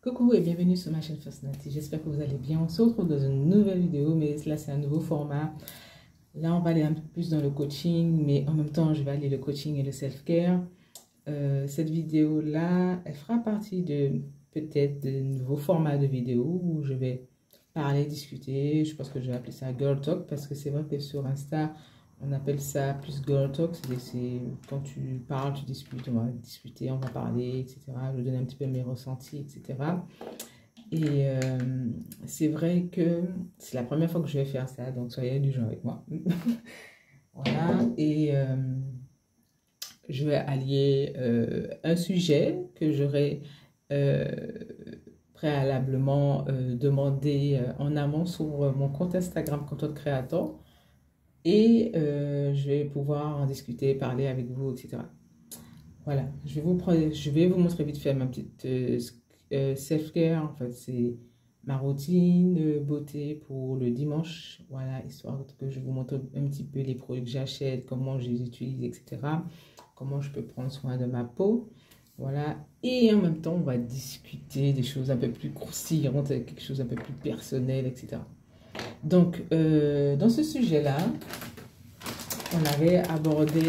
Coucou et bienvenue sur ma chaîne First Nati. J'espère que vous allez bien. On se retrouve dans une nouvelle vidéo, mais là c'est un nouveau format. Là on va aller un peu plus dans le coaching, mais en même temps je vais aller le coaching et le self-care. Cette vidéo-là, elle fera partie de peut-être de nouveaux formats de vidéos où je vais parler, discuter. Je pense que je vais appeler ça Girl Talk parce que c'est vrai que sur Insta, on appelle ça plus Girl Talk. C'est quand tu parles, tu discutes, on va discuter, on va parler, etc. Je donne un petit peu mes ressentis, etc. Et c'est vrai que c'est la première fois que je vais faire ça, donc soyez indulgents avec moi. Voilà, et je vais allier un sujet que j'aurais préalablement demandé en amont sur mon compte Instagram Content Creator et je vais pouvoir en discuter, parler avec vous, etc. Voilà, je vais vous montrer vite fait ma petite self-care. En fait, c'est ma routine de beauté pour le dimanche. Voilà, histoire que je vous montre un petit peu les produits que j'achète, comment je les utilise, etc. Comment je peux prendre soin de ma peau. Voilà, et en même temps, on va discuter des choses un peu plus croustillantes, quelque chose un peu plus personnel, etc. Donc, dans ce sujet-là, on avait abordé,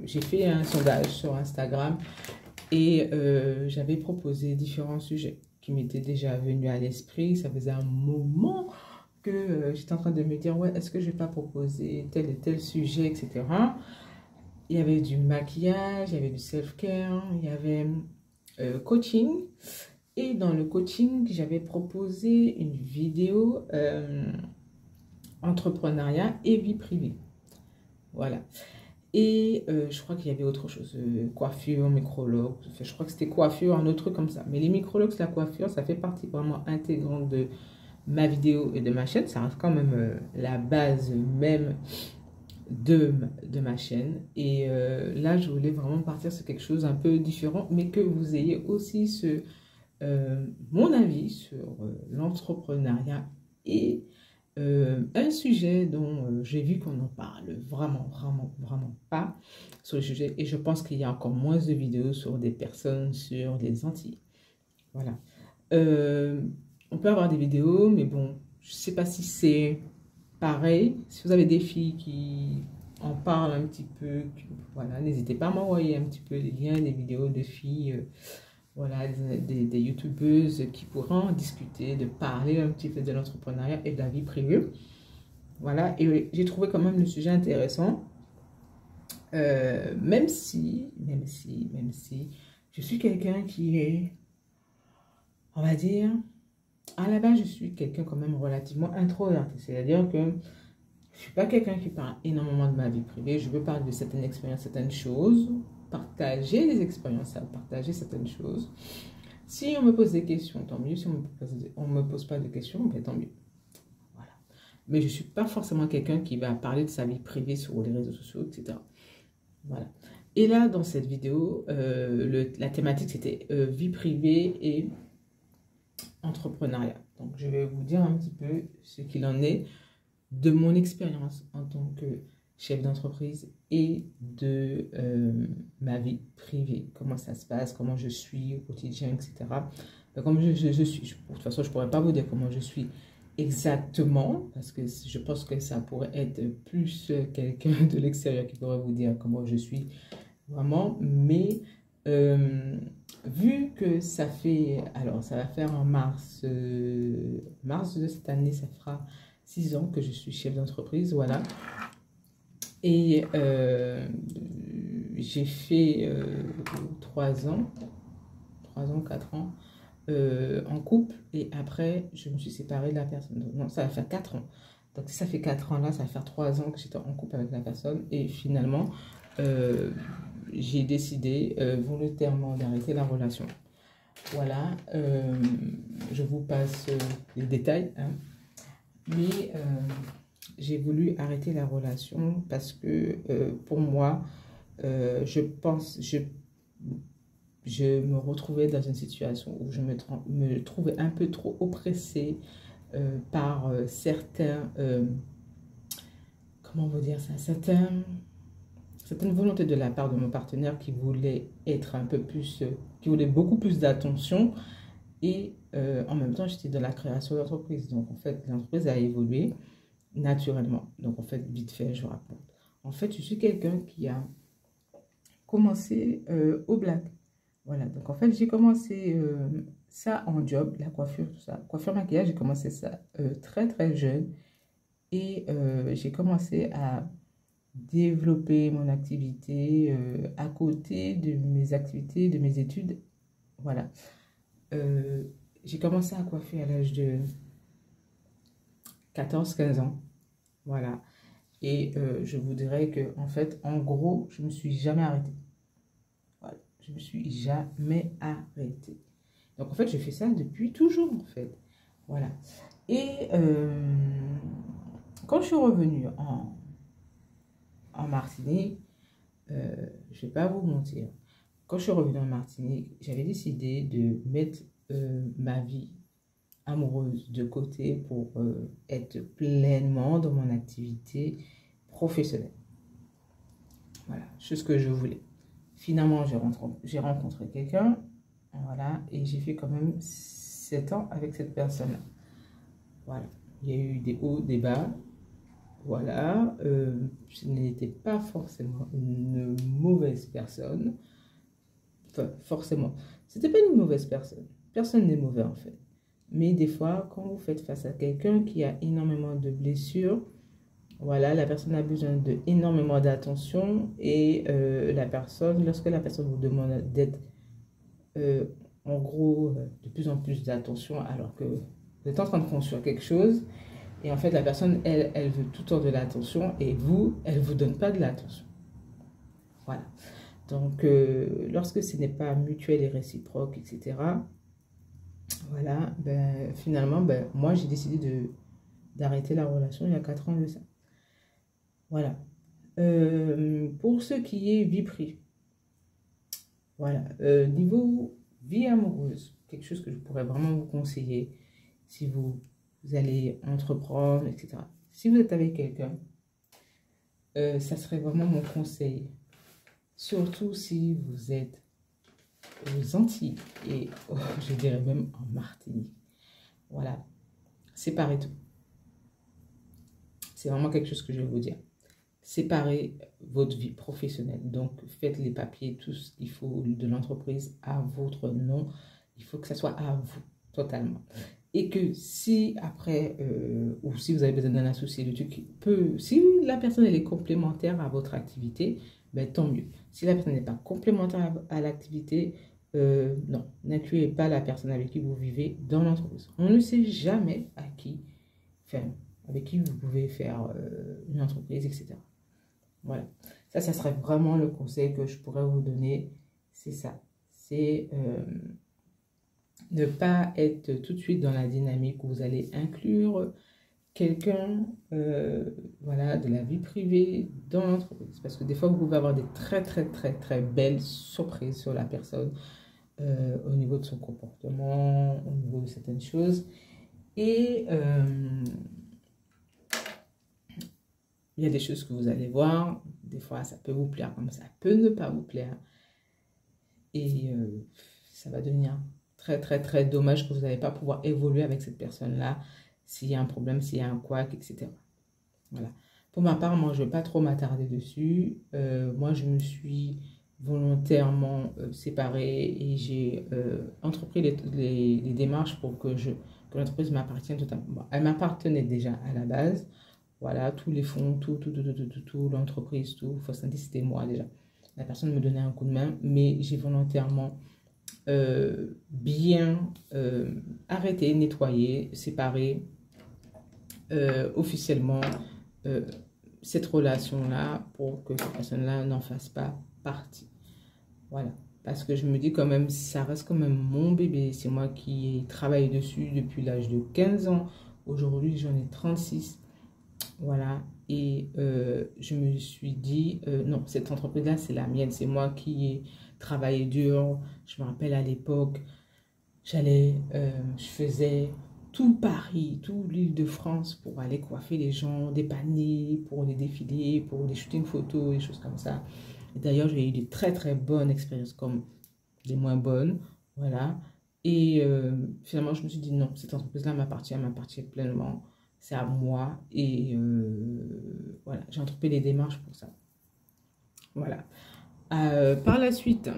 j'ai fait un sondage sur Instagram et j'avais proposé différents sujets qui m'étaient déjà venus à l'esprit. Ça faisait un moment que j'étais en train de me dire, ouais, est-ce que je vais pas proposer tel et tel sujet, etc. Il y avait du maquillage, il y avait du self-care, il y avait coaching. Et dans le coaching, j'avais proposé une vidéo entrepreneuriat et vie privée. Voilà. Et je crois qu'il y avait autre chose, coiffure, micrologue, je crois que c'était coiffure, un autre truc comme ça. Mais les micrologues, la coiffure, ça fait partie vraiment intégrante de ma vidéo et de ma chaîne. Ça reste quand même la base même de ma chaîne. Et là, je voulais vraiment partir sur quelque chose un peu différent, mais que vous ayez aussi mon avis sur l'entrepreneuriat et un sujet dont j'ai vu qu'on en parle vraiment pas sur le sujet, et je pense qu'il y a encore moins de vidéos sur des personnes sur les Antilles. Voilà. On peut avoir des vidéos, mais bon, je sais pas si c'est pareil. Si vous avez des filles qui en parlent un petit peu, voilà, n'hésitez pas à m'envoyer un petit peu les liens des vidéos de filles. Voilà, des youtubeuses qui pourront discuter, de parler un petit peu de l'entrepreneuriat et de la vie privée. Voilà, et j'ai trouvé quand même le sujet intéressant, même si, je suis quelqu'un qui est, on va dire, à la base, je suis quelqu'un quand même relativement introverti. C'est-à-dire que je ne suis pas quelqu'un qui parle énormément de ma vie privée. Je veux parler de certaines expériences, certaines choses, partager des expériences, partager certaines choses. Si on me pose des questions, tant mieux. Si on me pose pas de questions, ben, tant mieux. Voilà. Mais je ne suis pas forcément quelqu'un qui va parler de sa vie privée sur les réseaux sociaux, etc. Voilà. Et là, dans cette vidéo, la thématique, c'était vie privée et entrepreneuriat. Donc, je vais vous dire un petit peu ce qu'il en est de mon expérience en tant que chef d'entreprise et de ma vie privée, comment ça se passe, comment je suis au quotidien, etc. Donc, comme je suis, de toute façon, je ne pourrais pas vous dire comment je suis exactement, parce que je pense que ça pourrait être plus quelqu'un de l'extérieur qui pourrait vous dire comment je suis vraiment, mais vu que ça fait, alors ça va faire en mars de cette année, ça fera 6 ans que je suis chef d'entreprise, voilà. Et j'ai fait 3 ans, 4 ans en couple, et après je me suis séparée de la personne. Donc, non, ça va faire 4 ans. Donc si ça fait 4 ans là, ça va faire 3 ans que j'étais en couple avec la personne, et finalement j'ai décidé volontairement d'arrêter la relation. Voilà, je vous passe les détails, hein. Mais j'ai voulu arrêter la relation parce que pour moi, je me retrouvais dans une situation où je me trouvais un peu trop oppressée par certains, comment vous dire ça, certains certaine volonté de la part de mon partenaire qui voulait être un peu plus, qui voulait beaucoup plus d'attention. Et en même temps, j'étais dans la création d'entreprise. Donc, en fait, l'entreprise a évolué naturellement. Donc, en fait, vite fait, je vous raconte. En fait, je suis quelqu'un qui a commencé au black. Voilà. Donc, en fait, j'ai commencé ça en job, la coiffure, tout ça. Coiffure, maquillage, j'ai commencé ça très, très jeune. Et j'ai commencé à développer mon activité à côté de mes activités, de mes études. Voilà. Euh, j'ai commencé à coiffer à l'âge de 14 15 ans. Voilà. Et je vous dirais que, en fait, en gros, je ne me suis jamais arrêtée. Voilà. Je ne me suis jamais arrêtée. Donc, en fait, je fais ça depuis toujours, en fait. Voilà. Et quand je suis revenue en Martinique, je ne vais pas vous mentir. Quand je suis revenue en Martinique, j'avais décidé de mettre ma vie amoureuse de côté pour être pleinement dans mon activité professionnelle. Voilà, c'est ce que je voulais. Finalement, j'ai rencontré quelqu'un, voilà, et j'ai fait quand même 7 ans avec cette personne-là. Voilà, il y a eu des hauts, des bas. Voilà, je n'étais pas forcément une mauvaise personne. Enfin, forcément. C'était pas une mauvaise personne. Personne n'est mauvais en fait. Mais des fois, quand vous faites face à quelqu'un qui a énormément de blessures, voilà, la personne a besoin de énormément d'attention et lorsque la personne vous demande d'être en gros de plus en plus d'attention alors que vous êtes en train de construire quelque chose et en fait la personne, elle veut tout le temps de l'attention et vous, elle ne vous donne pas de l'attention. Voilà. Donc, lorsque ce n'est pas mutuel et réciproque, etc., voilà, ben, finalement, ben, moi, j'ai décidé d'arrêter la relation il y a 4 ans de ça. Voilà. Pour ce qui est vie privée, voilà. Niveau vie amoureuse, quelque chose que je pourrais vraiment vous conseiller si vous allez entreprendre, etc. Si vous êtes avec quelqu'un, ça serait vraiment mon conseil. Surtout si vous êtes aux Antilles et je dirais même en Martinique. Voilà, séparez tout. C'est vraiment quelque chose que je vais vous dire. Séparez votre vie professionnelle. Donc, faites les papiers, tout ce qu'il faut de l'entreprise à votre nom. Il faut que ça soit à vous, totalement. Et que si après, ou si vous avez besoin d'un associé, le truc peut, si la personne elle est complémentaire à votre activité, ben, tant mieux. Si la personne n'est pas complémentaire à l'activité, non, n'incluez pas la personne avec qui vous vivez dans l'entreprise. On ne sait jamais à qui, enfin, avec qui vous pouvez faire une entreprise, etc. Voilà. Ça serait vraiment le conseil que je pourrais vous donner. C'est ça. C'est ne pas être tout de suite dans la dynamique où vous allez inclure quelqu'un, voilà, de la vie privée dans l'entreprise. Parce que des fois, vous pouvez avoir des très, très, très, très belles surprises sur la personne au niveau de son comportement, au niveau de certaines choses. Et il y a des choses que vous allez voir. Des fois, ça peut vous plaire, comme ça peut ne pas vous plaire. Et ça va devenir très, très, très dommage que vous n'allez pas pouvoir évoluer avec cette personne-là s'il y a un problème, s'il y a un couac, etc. Voilà. Pour ma part, moi, je ne vais pas trop m'attarder dessus. Moi, je me suis volontairement séparée et j'ai entrepris les démarches pour que l'entreprise m'appartienne totalement. Bon, elle m'appartenait déjà à la base. Voilà, tous les fonds, tout, l'entreprise, tout. C'était moi déjà. La personne me donnait un coup de main, mais j'ai volontairement bien arrêté, nettoyé, séparé officiellement cette relation-là pour que cette personne-là n'en fasse pas partie. Voilà. Parce que je me dis quand même, ça reste quand même mon bébé. C'est moi qui travaille dessus depuis l'âge de 15 ans. Aujourd'hui, j'en ai 36. Voilà. Et je me suis dit, non, cette entreprise-là, c'est la mienne. C'est moi qui ai travaillé dur. Je me rappelle à l'époque, je faisais tout Paris, toute l'Île-de-France pour aller coiffer les gens, dépanner, pour les défilés, pour des shootings photos, des choses comme ça. D'ailleurs, j'ai eu des très très bonnes expériences comme des moins bonnes, voilà. Et finalement, je me suis dit non, cette entreprise-là elle m'appartient pleinement, c'est à moi. Et voilà, j'ai entrepris des démarches pour ça. Voilà. Par la suite,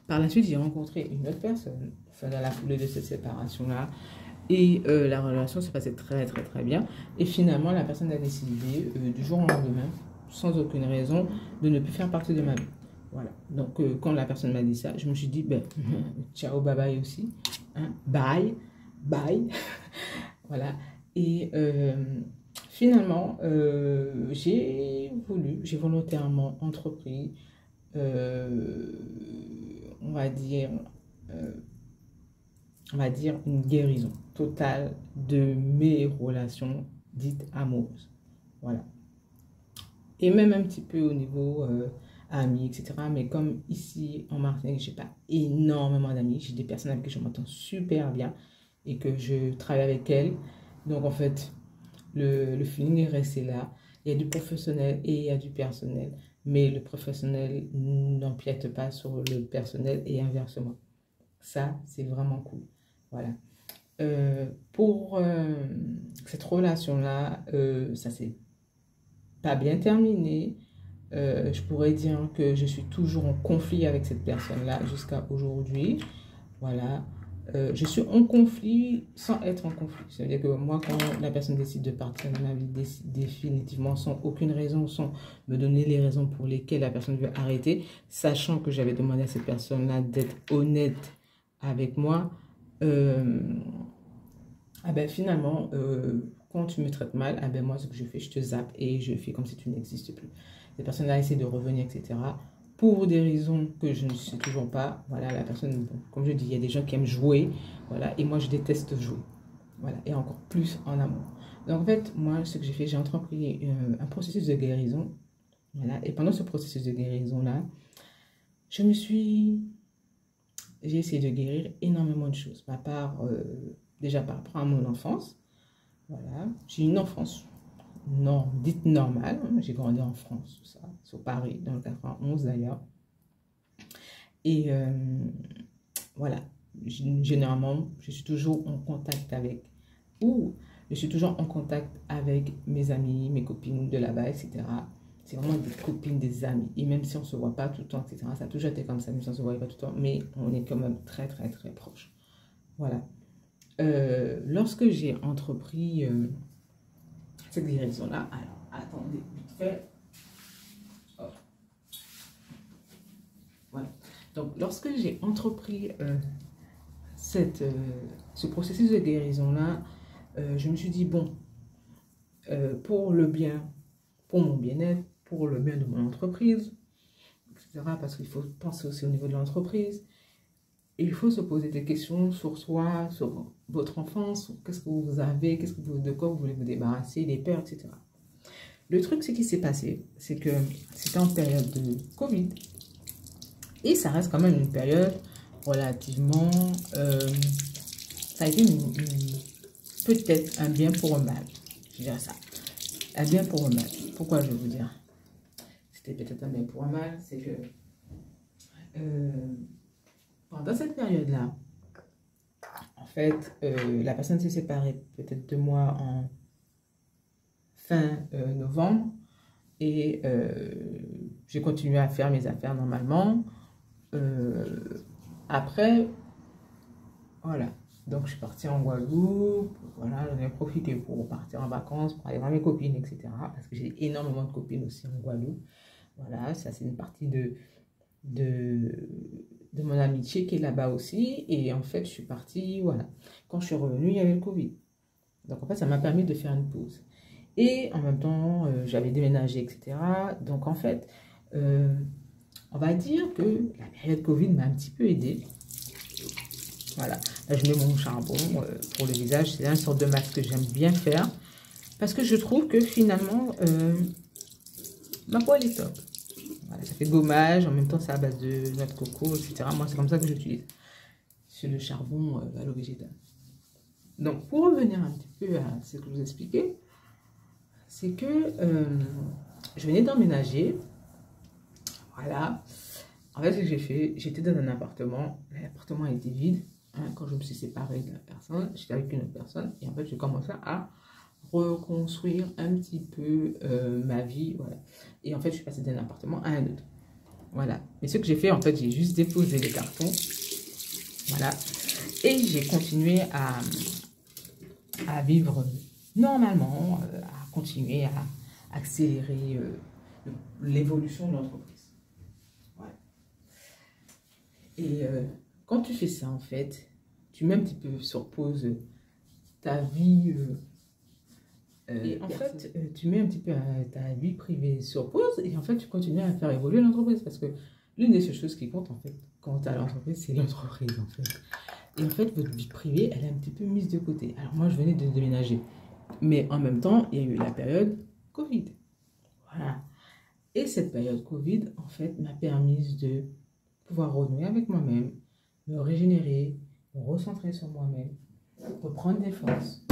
j'ai rencontré une autre personne, enfin, dans la foulée de cette séparation-là. Et la relation se passait très très très bien. Et finalement, la personne a décidé du jour au lendemain, sans aucune raison, de ne plus faire partie de ma vie. Voilà. Donc, quand la personne m'a dit ça, je me suis dit, ben, ciao, bye bye aussi. Hein, bye, bye. Voilà. Et finalement, j'ai volontairement entrepris, on va dire, euh, une guérison totale de mes relations dites amoureuses. Voilà. Et même un petit peu au niveau amis, etc. Mais comme ici en Martinique, j'ai pas énormément d'amis. J'ai des personnes avec qui je m'entends super bien et que je travaille avec elles. Donc en fait, le feeling est resté là. Il y a du professionnel et il y a du personnel. Mais le professionnel n'empiète pas sur le personnel et inversement. Ça, c'est vraiment cool. Voilà. Pour cette relation-là, ça s'est pas bien terminé. Je pourrais dire que je suis toujours en conflit avec cette personne-là jusqu'à aujourd'hui. Voilà. Je suis en conflit sans être en conflit. C'est-à-dire que moi, quand la personne décide de partir de ma vie définitivement sans aucune raison, sans me donner les raisons pour lesquelles la personne veut arrêter, sachant que j'avais demandé à cette personne-là d'être honnête avec moi, ah ben finalement, quand tu me traites mal, ah ben moi, ce que je fais, je te zappe et je fais comme si tu n'existes plus. Cette personne-là essaie de revenir, etc. Pour des raisons que je ne sais toujours pas. Voilà, la personne, bon, comme je dis, il y a des gens qui aiment jouer. Voilà, et moi, je déteste jouer. Voilà, et encore plus en amour. Donc, en fait, moi, ce que j'ai fait, j'ai entrepris un processus de guérison. Voilà, et pendant ce processus de guérison-là, j'ai essayé de guérir énormément de choses. Ma part, déjà par rapport à mon enfance. Voilà, j'ai une enfance dite normale. J'ai grandi en France, tout ça, sur Paris, dans le 91 d'ailleurs. Et voilà, généralement, je suis toujours en contact avec, ou je suis toujours en contact avec mes amis, mes copines de là-bas, etc. C'est vraiment des copines, des amis. Et même si on ne se voit pas tout le temps, etc., ça a toujours été comme ça, même si on ne se voit pas tout le temps, mais on est quand même très, très, très proches. Voilà. Lorsque j'ai entrepris cette guérison-là, alors, attendez, vite fait. Oh. Voilà. Donc, lorsque j'ai entrepris ce processus de guérison-là, je me suis dit, bon, pour le bien, pour mon bien-être, pour le bien de mon entreprise, etc., parce qu'il faut penser aussi au niveau de l'entreprise, il faut se poser des questions sur soi, sur votre enfance, sur qu'est-ce que vous avez, de quoi vous voulez vous débarrasser, les peurs, etc. Le truc, ce qui s'est passé, c'est que c'était en période de Covid. Et ça reste quand même une période relativement... ça a été peut-être un bien pour un mal. Je dirais ça. Un bien pour un mal. Pourquoi je vais vous dire? C'était peut-être un bien pour un mal. C'est que pendant cette période-là, en fait, la personne s'est séparée peut-être de moi en fin novembre. Et j'ai continué à faire mes affaires normalement. Après, voilà. Donc, je suis partie en Guadeloupe. Voilà, j'en ai profité pour partir en vacances, pour aller voir mes copines, etc. Parce que j'ai énormément de copines aussi en Guadeloupe. Voilà, ça, c'est une partie de mon amitié qui est là-bas aussi. Et en fait, je suis partie, voilà. Quand je suis revenue, il y avait le Covid. Donc, en fait, ça m'a permis de faire une pause. Et en même temps, j'avais déménagé, etc. Donc, en fait, on va dire que la période Covid m'a un petit peu aidée. Voilà. Là, je mets mon charbon pour le visage. C'est une sorte de masque que j'aime bien faire. Parce que je trouve que finalement, ma peau, elle est top. Voilà, ça fait gommage. En même temps, c'est à base de noix de coco, etc. Moi, c'est comme ça que j'utilise. C'est le charbon à l'eau végétale. Donc, pour revenir un petit peu à ce que je vous expliquais, c'est que je venais d'emménager. Voilà. En fait, ce que j'ai fait, j'étais dans un appartement. L'appartement était vide. Hein, quand je me suis séparée de la personne, j'étais avec une autre personne. Et en fait, j'ai commencé à reconstruire un petit peu ma vie. Voilà. Et en fait, je suis passée d'un appartement à un autre. Voilà. Mais ce que j'ai fait, en fait, j'ai juste déposé les cartons. Voilà. Et j'ai continué à vivre normalement, à continuer à accélérer l'évolution de l'entreprise. Voilà. Et quand tu fais ça, en fait, tu mets un petit peu sur pause ta vie. Et en fait, tu mets un petit peu ta vie privée sur pause et en fait, tu continues à faire évoluer l'entreprise parce que l'une des choses qui compte, en fait, quand tu as l'entreprise, c'est l'entreprise, en fait. Et en fait, votre vie privée, elle est un petit peu mise de côté. Alors moi, je venais de déménager. Mais en même temps, il y a eu la période Covid. Voilà. Et cette période Covid, en fait, m'a permis de pouvoir renouer avec moi-même, me régénérer, me recentrer sur moi-même, reprendre des forces,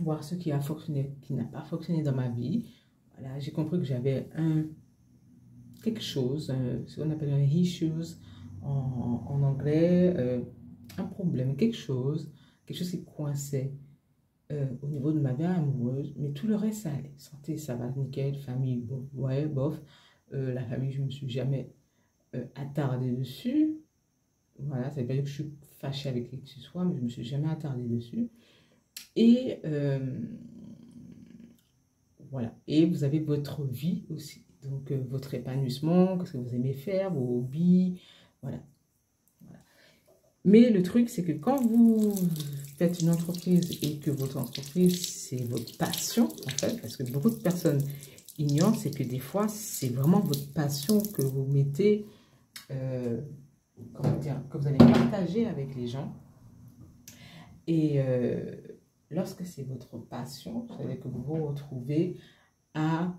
voir ce qui a fonctionné, qui n'a pas fonctionné dans ma vie. Voilà, j'ai compris que j'avais quelque chose, ce qu'on appelle un issues en anglais, un problème, quelque chose qui coinçait au niveau de ma vie amoureuse, mais tout le reste, ça allait. Santé, ça va, nickel. Famille, bon, ouais, bof. La famille, je ne me suis jamais attardée dessus. Voilà, ça veut pas dire que je suis fâchée avec qui que ce soit, mais je ne me suis jamais attardée dessus. Et voilà. Et vous avez votre vie aussi. Donc, votre épanouissement, qu'est-ce que vous aimez faire, vos hobbies, voilà. Mais le truc, c'est que quand vous faites une entreprise et que votre entreprise, c'est votre passion, en fait, parce que beaucoup de personnes ignorent, c'est que des fois, c'est vraiment votre passion que vous mettez, comment dire, que vous allez partager avec les gens. Et lorsque c'est votre passion, c'est-à-dire que vous vous retrouvez à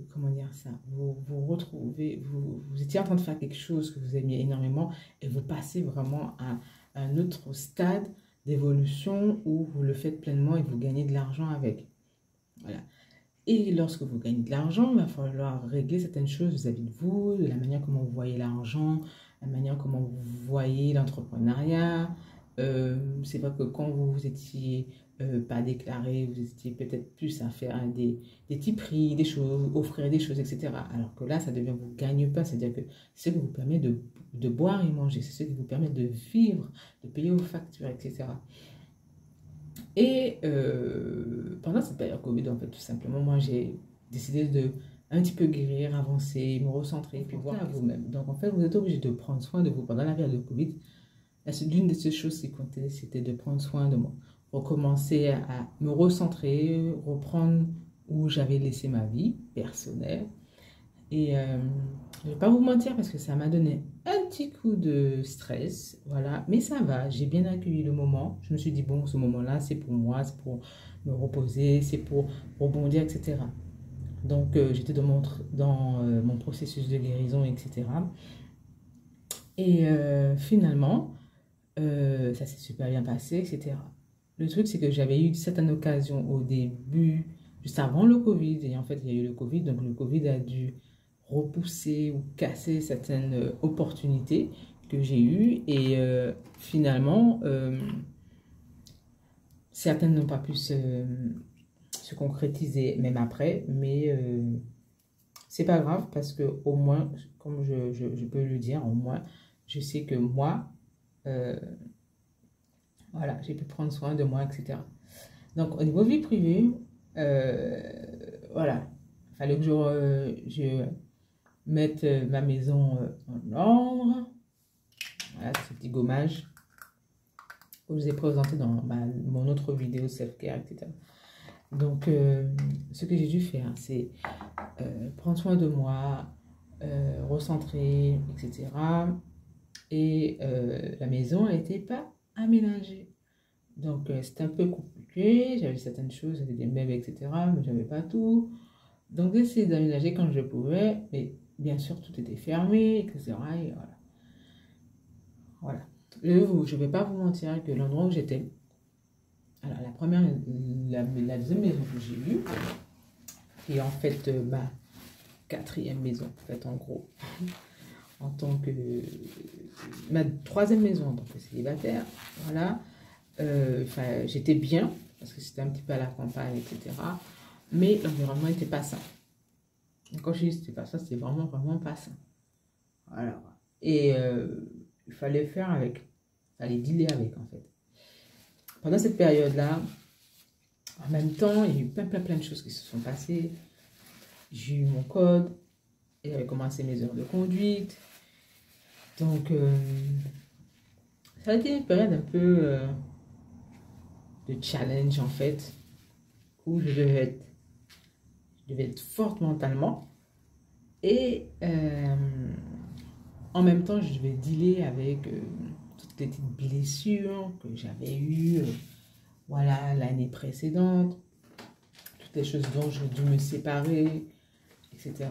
comment dire ça, vous retrouvez, vous étiez en train de faire quelque chose que vous aimiez énormément et vous passez vraiment à un autre stade d'évolution où vous le faites pleinement et vous gagnez de l'argent avec. Voilà. Et lorsque vous gagnez de l'argent, il va falloir régler certaines choses vis-à-vis de vous, de la manière comment vous voyez l'argent, la manière comment vous voyez l'entrepreneuriat. C'est vrai que quand vous étiez pas déclaré, vous étiez peut-être plus à faire des petits prix, des choses, offrir des choses, etc. Alors que là, ça devient vos gagne-pain, c'est-à-dire que c'est ce qui vous permet de boire et manger, c'est ce qui vous permet de vivre, de payer vos factures, etc. Et pendant cette période Covid, en fait, tout simplement, moi, j'ai décidé de un petit peu guérir, avancer, me recentrer, puis voir à vous-même. Donc, en fait, vous êtes obligé de prendre soin de vous pendant la période de Covid. L'une de ces choses qui comptait, c'était de prendre soin de moi. Recommencer à me recentrer, reprendre où j'avais laissé ma vie personnelle. Et je ne vais pas vous mentir parce que ça m'a donné un petit coup de stress, voilà. Mais ça va, j'ai bien accueilli le moment. Je me suis dit, bon, ce moment-là, c'est pour moi, c'est pour me reposer, c'est pour rebondir, etc. Donc, j'étais dans mon processus de guérison, etc. Et finalement, ça s'est super bien passé, etc. Le truc, c'est que j'avais eu certaines occasions au début, juste avant le Covid. Et en fait, il y a eu le Covid, donc le Covid a dû repousser ou casser certaines opportunités que j'ai eues. Et finalement, certaines n'ont pas pu se concrétiser même après. Mais c'est pas grave parce que au moins, comme je peux le dire, au moins, je sais que moi, voilà, j'ai pu prendre soin de moi, etc. Donc, au niveau vie privée, voilà, il fallait que je mette ma maison en ordre. Voilà, ce petit gommage que je vous ai présenté dans mon autre vidéo self-care, etc. Donc, ce que j'ai dû faire, c'est prendre soin de moi, recentrer, etc. Et la maison n'était pas aménagée. Donc, c'était un peu compliqué. J'avais certaines choses, j'avais des meubles, etc. Mais je n'avais pas tout. Donc, j'ai essayé d'aménager quand je pouvais. Mais bien sûr, tout était fermé, etc. Et voilà. Voilà. Je ne vais pas vous mentir que l'endroit où j'étais, la deuxième maison que j'ai eue, et en fait ma quatrième maison, en fait, en gros, en tant que ma troisième maison en tant que célibataire, voilà. J'étais bien parce que c'était un petit peu à la campagne, etc. Mais l'environnement n'était pas sain. Quand je dis c'était pas ça, c'était vraiment, vraiment pas sain. Voilà. Et il fallait faire avec, il fallait dealer avec en fait. Pendant cette période-là, en même temps, il y a eu plein de choses qui se sont passées. J'ai eu mon code, et j'avais commencé mes heures de conduite. Donc, ça a été une période un peu de challenge en fait, où je devais être forte mentalement et en même temps je devais dealer avec toutes les petites blessures que j'avais eues voilà, l'année précédente, toutes les choses dont j'ai dû me séparer, etc.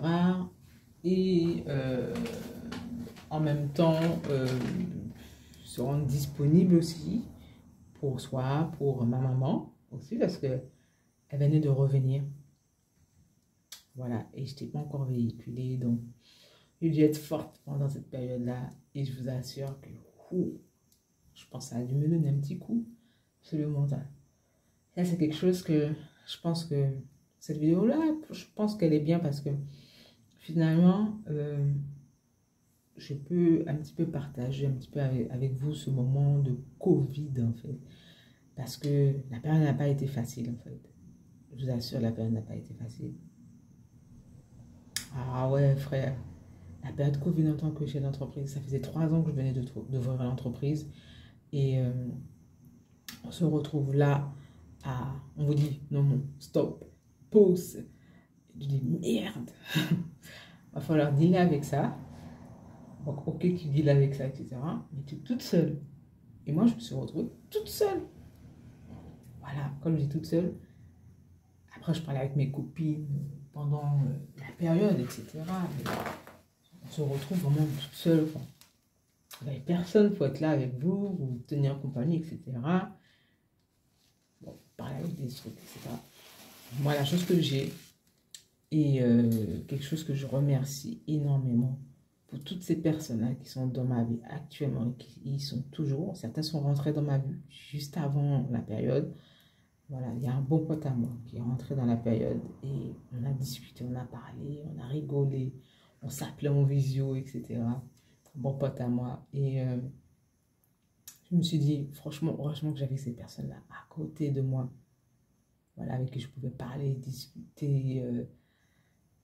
Et en même temps se rendre disponible aussi pour soi, pour ma maman aussi, parce que elle venait de revenir. Voilà, et je n'étais pas encore véhiculée, donc j'ai dû être forte pendant cette période-là. Et je vous assure que je pense que ça a dû me donner un petit coup sur le mental. Ça, c'est quelque chose que je pense que cette vidéo-là, je pense qu'elle est bien parce que finalement, je peux un petit peu partager un petit peu avec vous ce moment de Covid en fait. Parce que la période n'a pas été facile en fait. Je vous assure, la période n'a pas été facile. Ah ouais, frère. La période Covid en tant que chef d'entreprise, ça faisait 3 ans que je venais d'ouvrir l'entreprise. Et on se retrouve là. On vous dit, non, non, stop, pause. Je dis, merde. Va falloir dealer avec ça. Donc, ok, tu deals avec ça, etc. Mais tu es toute seule. Et moi, je me suis retrouvée toute seule. Voilà, comme je dis toute seule. Après, je parlais avec mes copines pendant la période, etc. Mais on se retrouve vraiment toute seule. Il n'y avait personne pour être là avec vous, vous tenir compagnie, etc. Bon, parler avec des trucs, etc. Moi, la chose que j'ai, et quelque chose que je remercie énormément pour toutes ces personnes-là qui sont dans ma vie actuellement, qui y sont toujours. Certains sont rentrés dans ma vie juste avant la période. Voilà, il y a un bon pote à moi qui est rentré dans la période et on a discuté, on a parlé, on a rigolé, on s'appelait en visio, etc. Bon pote à moi. Et je me suis dit, franchement, heureusement que j'avais ces personnes-là à côté de moi. Voilà, avec qui je pouvais parler, discuter.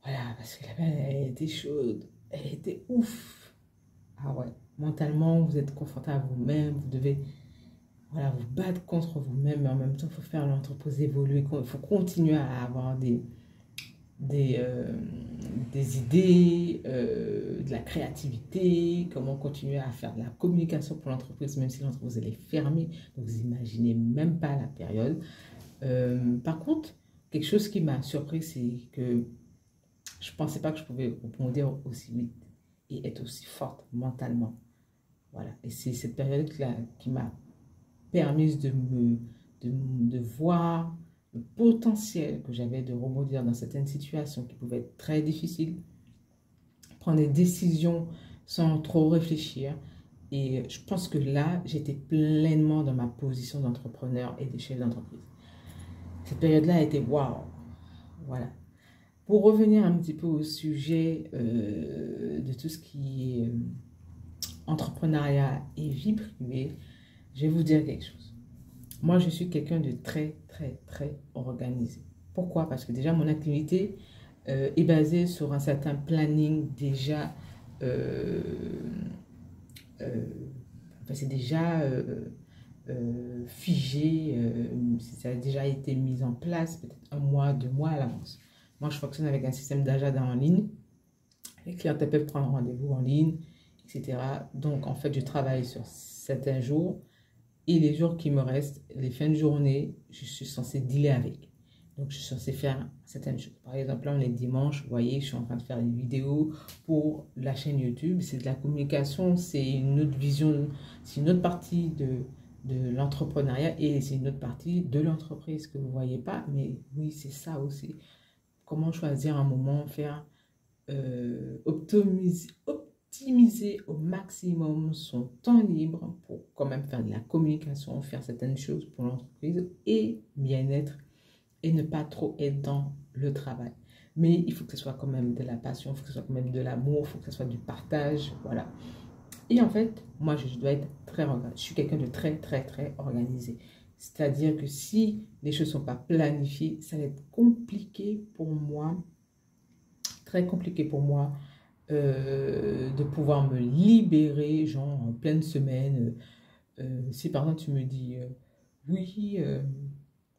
Voilà, parce que la période, elle était chaude, elle était ouf. Ah ouais, mentalement, vous êtes confronté à vous-même, vous devez... Voilà, vous battre contre vous-même, mais en même temps, il faut faire l'entreprise évoluer. Il faut continuer à avoir des idées, de la créativité, comment continuer à faire de la communication pour l'entreprise, même si l'entreprise elle est fermée. Donc, vous imaginez même pas la période. Par contre, quelque chose qui m'a surpris, c'est que je ne pensais pas que je pouvais rebondir aussi vite et être aussi forte mentalement. Voilà, et c'est cette période-là qui m'a permise de voir le potentiel que j'avais de rebondir dans certaines situations qui pouvaient être très difficiles, prendre des décisions sans trop réfléchir. Et je pense que là, j'étais pleinement dans ma position d'entrepreneur et de chef d'entreprise. Cette période-là a été waouh. Voilà. Pour revenir un petit peu au sujet de tout ce qui est entrepreneuriat et vie privée, je vais vous dire quelque chose. Moi, je suis quelqu'un de très organisé. Pourquoi? Parce que déjà, mon activité est basée sur un certain planning déjà... c'est déjà figé, ça a déjà été mis en place peut-être 1 mois, 2 mois à l'avance. Moi, je fonctionne avec un système d'agenda en ligne. Les clients peuvent prendre rendez-vous en ligne, etc. Donc, en fait, je travaille sur certains jours. Et les jours qui me restent, les fins de journée, je suis censée dealer avec. Donc, je suis censée faire certaines choses. Par exemple, là, on est dimanche. Vous voyez, je suis en train de faire une vidéo pour la chaîne YouTube. C'est de la communication. C'est une autre vision. C'est une autre partie de l'entrepreneuriat et c'est une autre partie de l'entreprise que vous ne voyez pas, mais oui, c'est ça aussi. Comment choisir un moment, faire optimiser au maximum son temps libre pour quand même faire de la communication, faire certaines choses pour l'entreprise et bien-être et ne pas trop être dans le travail. Mais il faut que ce soit quand même de la passion, il faut que ce soit quand même de l'amour, il faut que ce soit du partage, voilà. Et en fait, moi, je dois être très organisé. Je suis quelqu'un de très, très, très organisé. C'est-à-dire que si les choses ne sont pas planifiées, ça va être compliqué pour moi, très compliqué pour moi, de pouvoir me libérer, genre en pleine semaine. Si par exemple tu me dis, oui,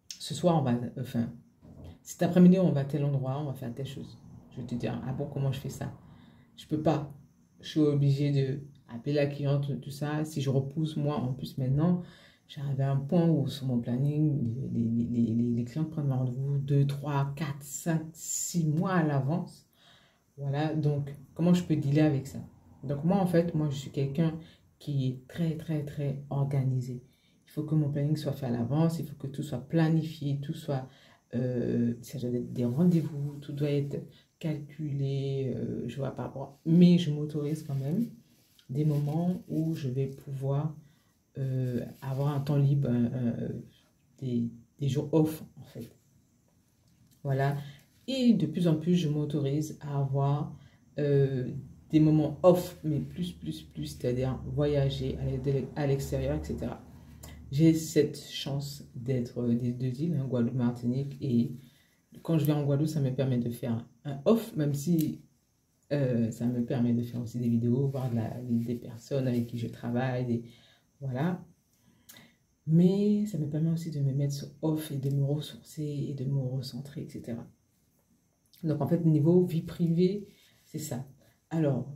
ce soir, enfin, cet après-midi, on va à tel endroit, on va faire telle chose. Je vais te dire, ah bon, comment je fais ça? Je peux pas. Je suis obligée de appeler la cliente, tout ça. Si je repousse, moi, en plus maintenant, j'arrive à un point où sur mon planning, les clients prennent rendez-vous 2, 3, 4, 5, 6 mois à l'avance. Voilà, donc comment je peux dealer avec ça? Donc moi, en fait, moi, je suis quelqu'un qui est très, très, très organisé. Il faut que mon planning soit fait à l'avance, il faut que tout soit planifié, tout soit, ça doit être des rendez-vous, tout doit être calculé, je vois pas rapport. Mais je m'autorise quand même des moments où je vais pouvoir avoir un temps libre, des, des jours off, en fait. Voilà. Et de plus en plus, je m'autorise à avoir euh, des moments off, mais plus, c'est-à-dire voyager, aller à l'extérieur, etc. J'ai cette chance d'être des deux îles, hein, Guadeloupe, Martinique, et quand je vais en Guadeloupe, ça me permet de faire un off, même si ça me permet de faire aussi des vidéos, voir des personnes avec qui je travaille, voilà. Mais ça me permet aussi de me mettre sur off et de me ressourcer et de me recentrer, etc. Donc, en fait, niveau vie privée, c'est ça. Alors,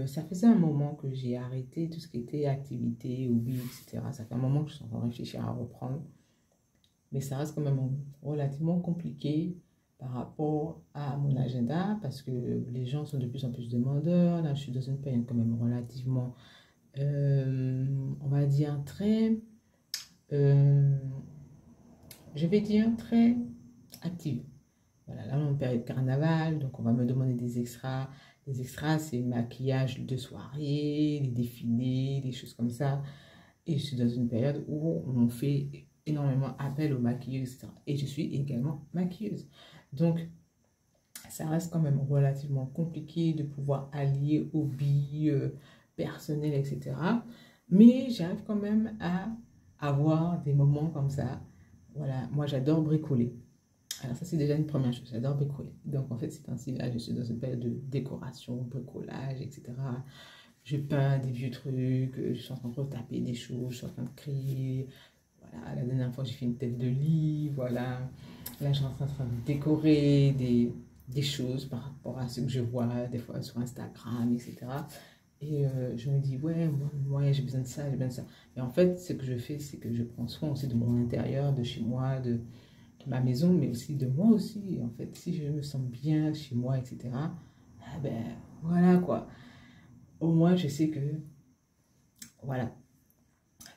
ça faisait un moment que j'ai arrêté tout ce qui était activité, hobby, etc. Ça fait un moment que je suis en train de réfléchir à reprendre. Mais ça reste quand même relativement compliqué par rapport à mon agenda parce que les gens sont de plus en plus demandeurs. Là, je suis dans une période quand même relativement, on va dire, très, euh, je vais dire, très active. Voilà, là, on est en période carnaval, donc on va me demander des extras. Les extras, c'est maquillage de soirée, les défilés, des choses comme ça. Et je suis dans une période où on fait énormément appel aux maquilleuses, etc. Et je suis également maquilleuse. Donc, ça reste quand même relativement compliqué de pouvoir allier hobby, personnel, etc. Mais j'arrive quand même à avoir des moments comme ça. Voilà, moi j'adore bricoler. Alors ça c'est déjà une première chose, j'adore bricoler. Donc en fait c'est ainsi là, je suis dans une période de décoration, bricolage, etc. Je peins des vieux trucs, je suis en train de retaper des choses, je suis en train de créer. Voilà, la dernière fois j'ai fait une tête de lit, voilà. Là je suis en train de décorer des choses par rapport à ce que je vois des fois sur Instagram, etc. Et je me dis, ouais, moi j'ai besoin de ça, j'ai besoin de ça. Et en fait, ce que je fais, c'est que je prends soin aussi de mon intérieur, de chez moi, de ma maison, mais aussi de moi aussi. En fait, si je me sens bien chez moi, etc., ah ben voilà quoi. Au moins, je sais que, voilà.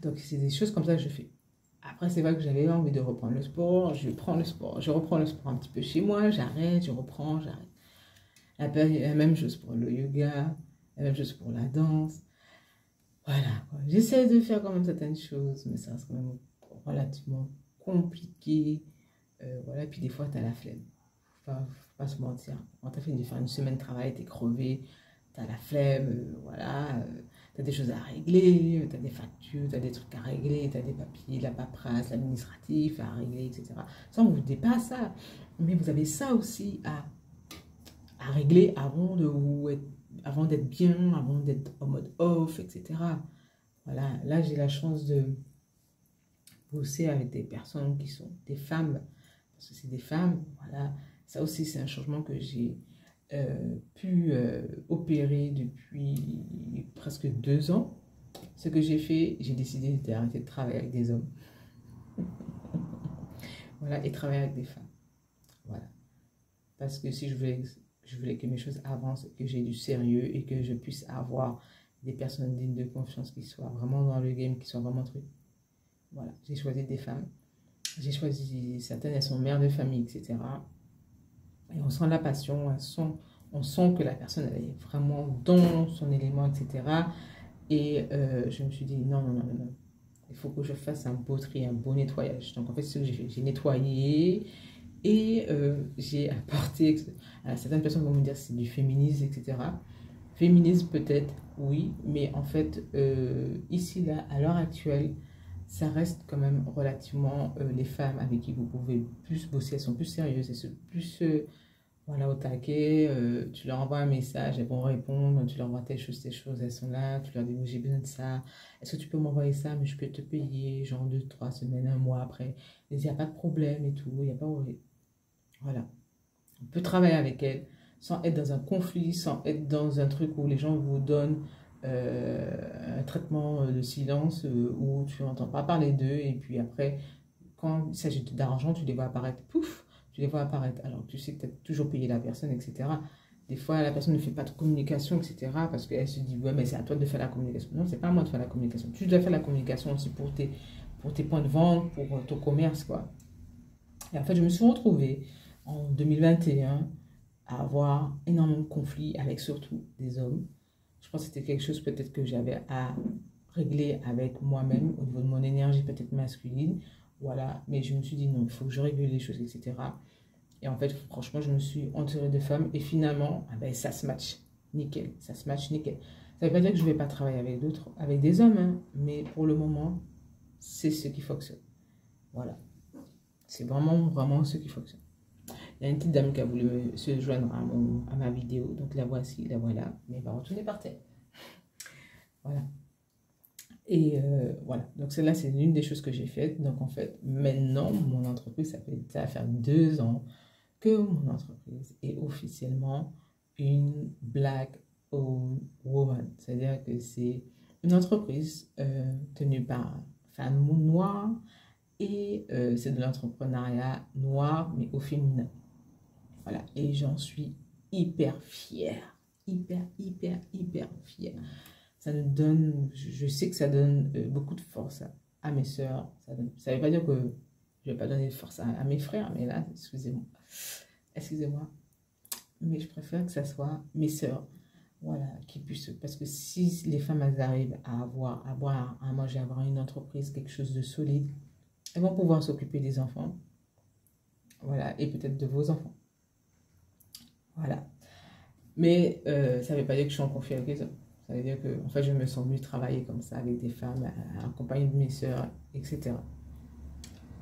Donc, c'est des choses comme ça que je fais. Après, c'est vrai que j'avais envie de reprendre le sport. Je prends le sport. Je reprends le sport un petit peu chez moi. J'arrête, je reprends, j'arrête. La même chose pour le yoga. La même chose pour la danse. Voilà, quoi. J'essaie de faire quand même certaines choses, mais ça reste quand même relativement compliqué. Voilà, puis des fois, tu as la flemme. Faut pas se mentir. Quand tu as fini de faire une semaine de travail, tu es crevé, tu as la flemme, voilà. Tu as des choses à régler, tu as des factures, tu as des trucs à régler, tu as des papiers, la paperasse, l'administratif à régler, etc. Ça, on vous dit pas ça. Mais vous avez ça aussi à régler avant d'être bien, avant d'être en mode off, etc. Voilà, là, j'ai la chance de bosser avec des personnes qui sont des femmes, parce que c'est des femmes, voilà. Ça aussi, c'est un changement que j'ai pu opérer depuis presque 2 ans. Ce que j'ai fait, j'ai décidé d'arrêter de travailler avec des hommes, voilà, et travailler avec des femmes, voilà. Parce que si je voulais que mes choses avancent, que j'ai du sérieux et que je puisse avoir des personnes dignes de confiance qui soient vraiment dans le game, qui soient vraiment trucs. Voilà, j'ai choisi des femmes. J'ai choisi certaines, elles sont mères de famille, etc. Et on sent la passion, on sent que la personne elle est vraiment dans son élément, etc. Et je me suis dit, non, non, non, non, non. Il faut que je fasse un beau tri, un beau nettoyage. Donc, en fait, ce que j'ai fait, j'ai nettoyé et j'ai apporté. Certaines personnes vont me dire que c'est du féminisme, etc. Féminisme, peut-être, oui, mais en fait, ici, là, à l'heure actuelle, ça reste quand même relativement les femmes avec qui vous pouvez plus bosser, elles sont plus sérieuses, elles sont plus. Voilà, au taquet, tu leur envoies un message, elles vont répondre, tu leur envoies telle chose, elles sont là, tu leur dis, oui, j'ai besoin de ça, est-ce que tu peux m'envoyer ça, mais je peux te payer, genre 2, 3 semaines, un mois après. Il n'y a pas de problème et tout, il n'y a pas... Voilà, on peut travailler avec elles sans être dans un conflit, sans être dans un truc où les gens vous donnent un traitement de silence, où tu n'entends pas parler d'eux, et puis après, quand il s'agit d'argent, tu les vois apparaître, pouf, tu les vois apparaître. Alors tu sais que tu as toujours payé la personne, etc. Des fois, la personne ne fait pas de communication, etc. Parce qu'elle se dit, ouais, mais c'est à toi de faire la communication. Non, c'est pas à moi de faire la communication. Tu dois faire la communication aussi pour tes points de vente, pour ton commerce, quoi. Et en fait, je me suis retrouvée en 2021 à avoir énormément de conflits avec surtout des hommes. Je pense que c'était quelque chose peut-être que j'avais à régler avec moi-même au niveau de mon énergie peut-être masculine. Voilà, mais je me suis dit non, il faut que je règle les choses, etc. Et en fait, franchement, je me suis entourée de femmes et finalement, ah ben, ça se match nickel, ça se match nickel. Ça ne veut pas dire que je ne vais pas travailler avec d'autres, avec des hommes, hein, mais pour le moment, c'est ce qui fonctionne. Voilà, c'est vraiment, vraiment ce qui fonctionne. Il y a une petite dame qui a voulu se joindre à ma vidéo, donc la voici, la voilà, mais elle va retourner par terre. Voilà. Et voilà, donc celle-là, c'est l'une des choses que j'ai faites. Donc en fait, maintenant, mon entreprise, ça va faire 2 ans que mon entreprise est officiellement une Black Owned Woman. C'est-à-dire que c'est une entreprise tenue par une femme noire et c'est de l'entrepreneuriat noir, mais au féminin. Voilà, et j'en suis hyper fière, hyper fière. Ça nous donne, je sais que ça donne beaucoup de force à mes sœurs. Ça ne veut pas dire que je ne vais pas donner de force à mes frères, mais là, excusez-moi, mais je préfère que ça soit mes sœurs, voilà, qui puissent, parce que si les femmes, elles arrivent à boire, à manger, à avoir une entreprise, quelque chose de solide, elles vont pouvoir s'occuper des enfants, voilà, et peut-être de vos enfants, voilà. Mais ça ne veut pas dire que je suis en conflit avec les hommes. Ça veut dire que en fait, je me sens mieux travailler comme ça avec des femmes, accompagnées de mes sœurs, etc.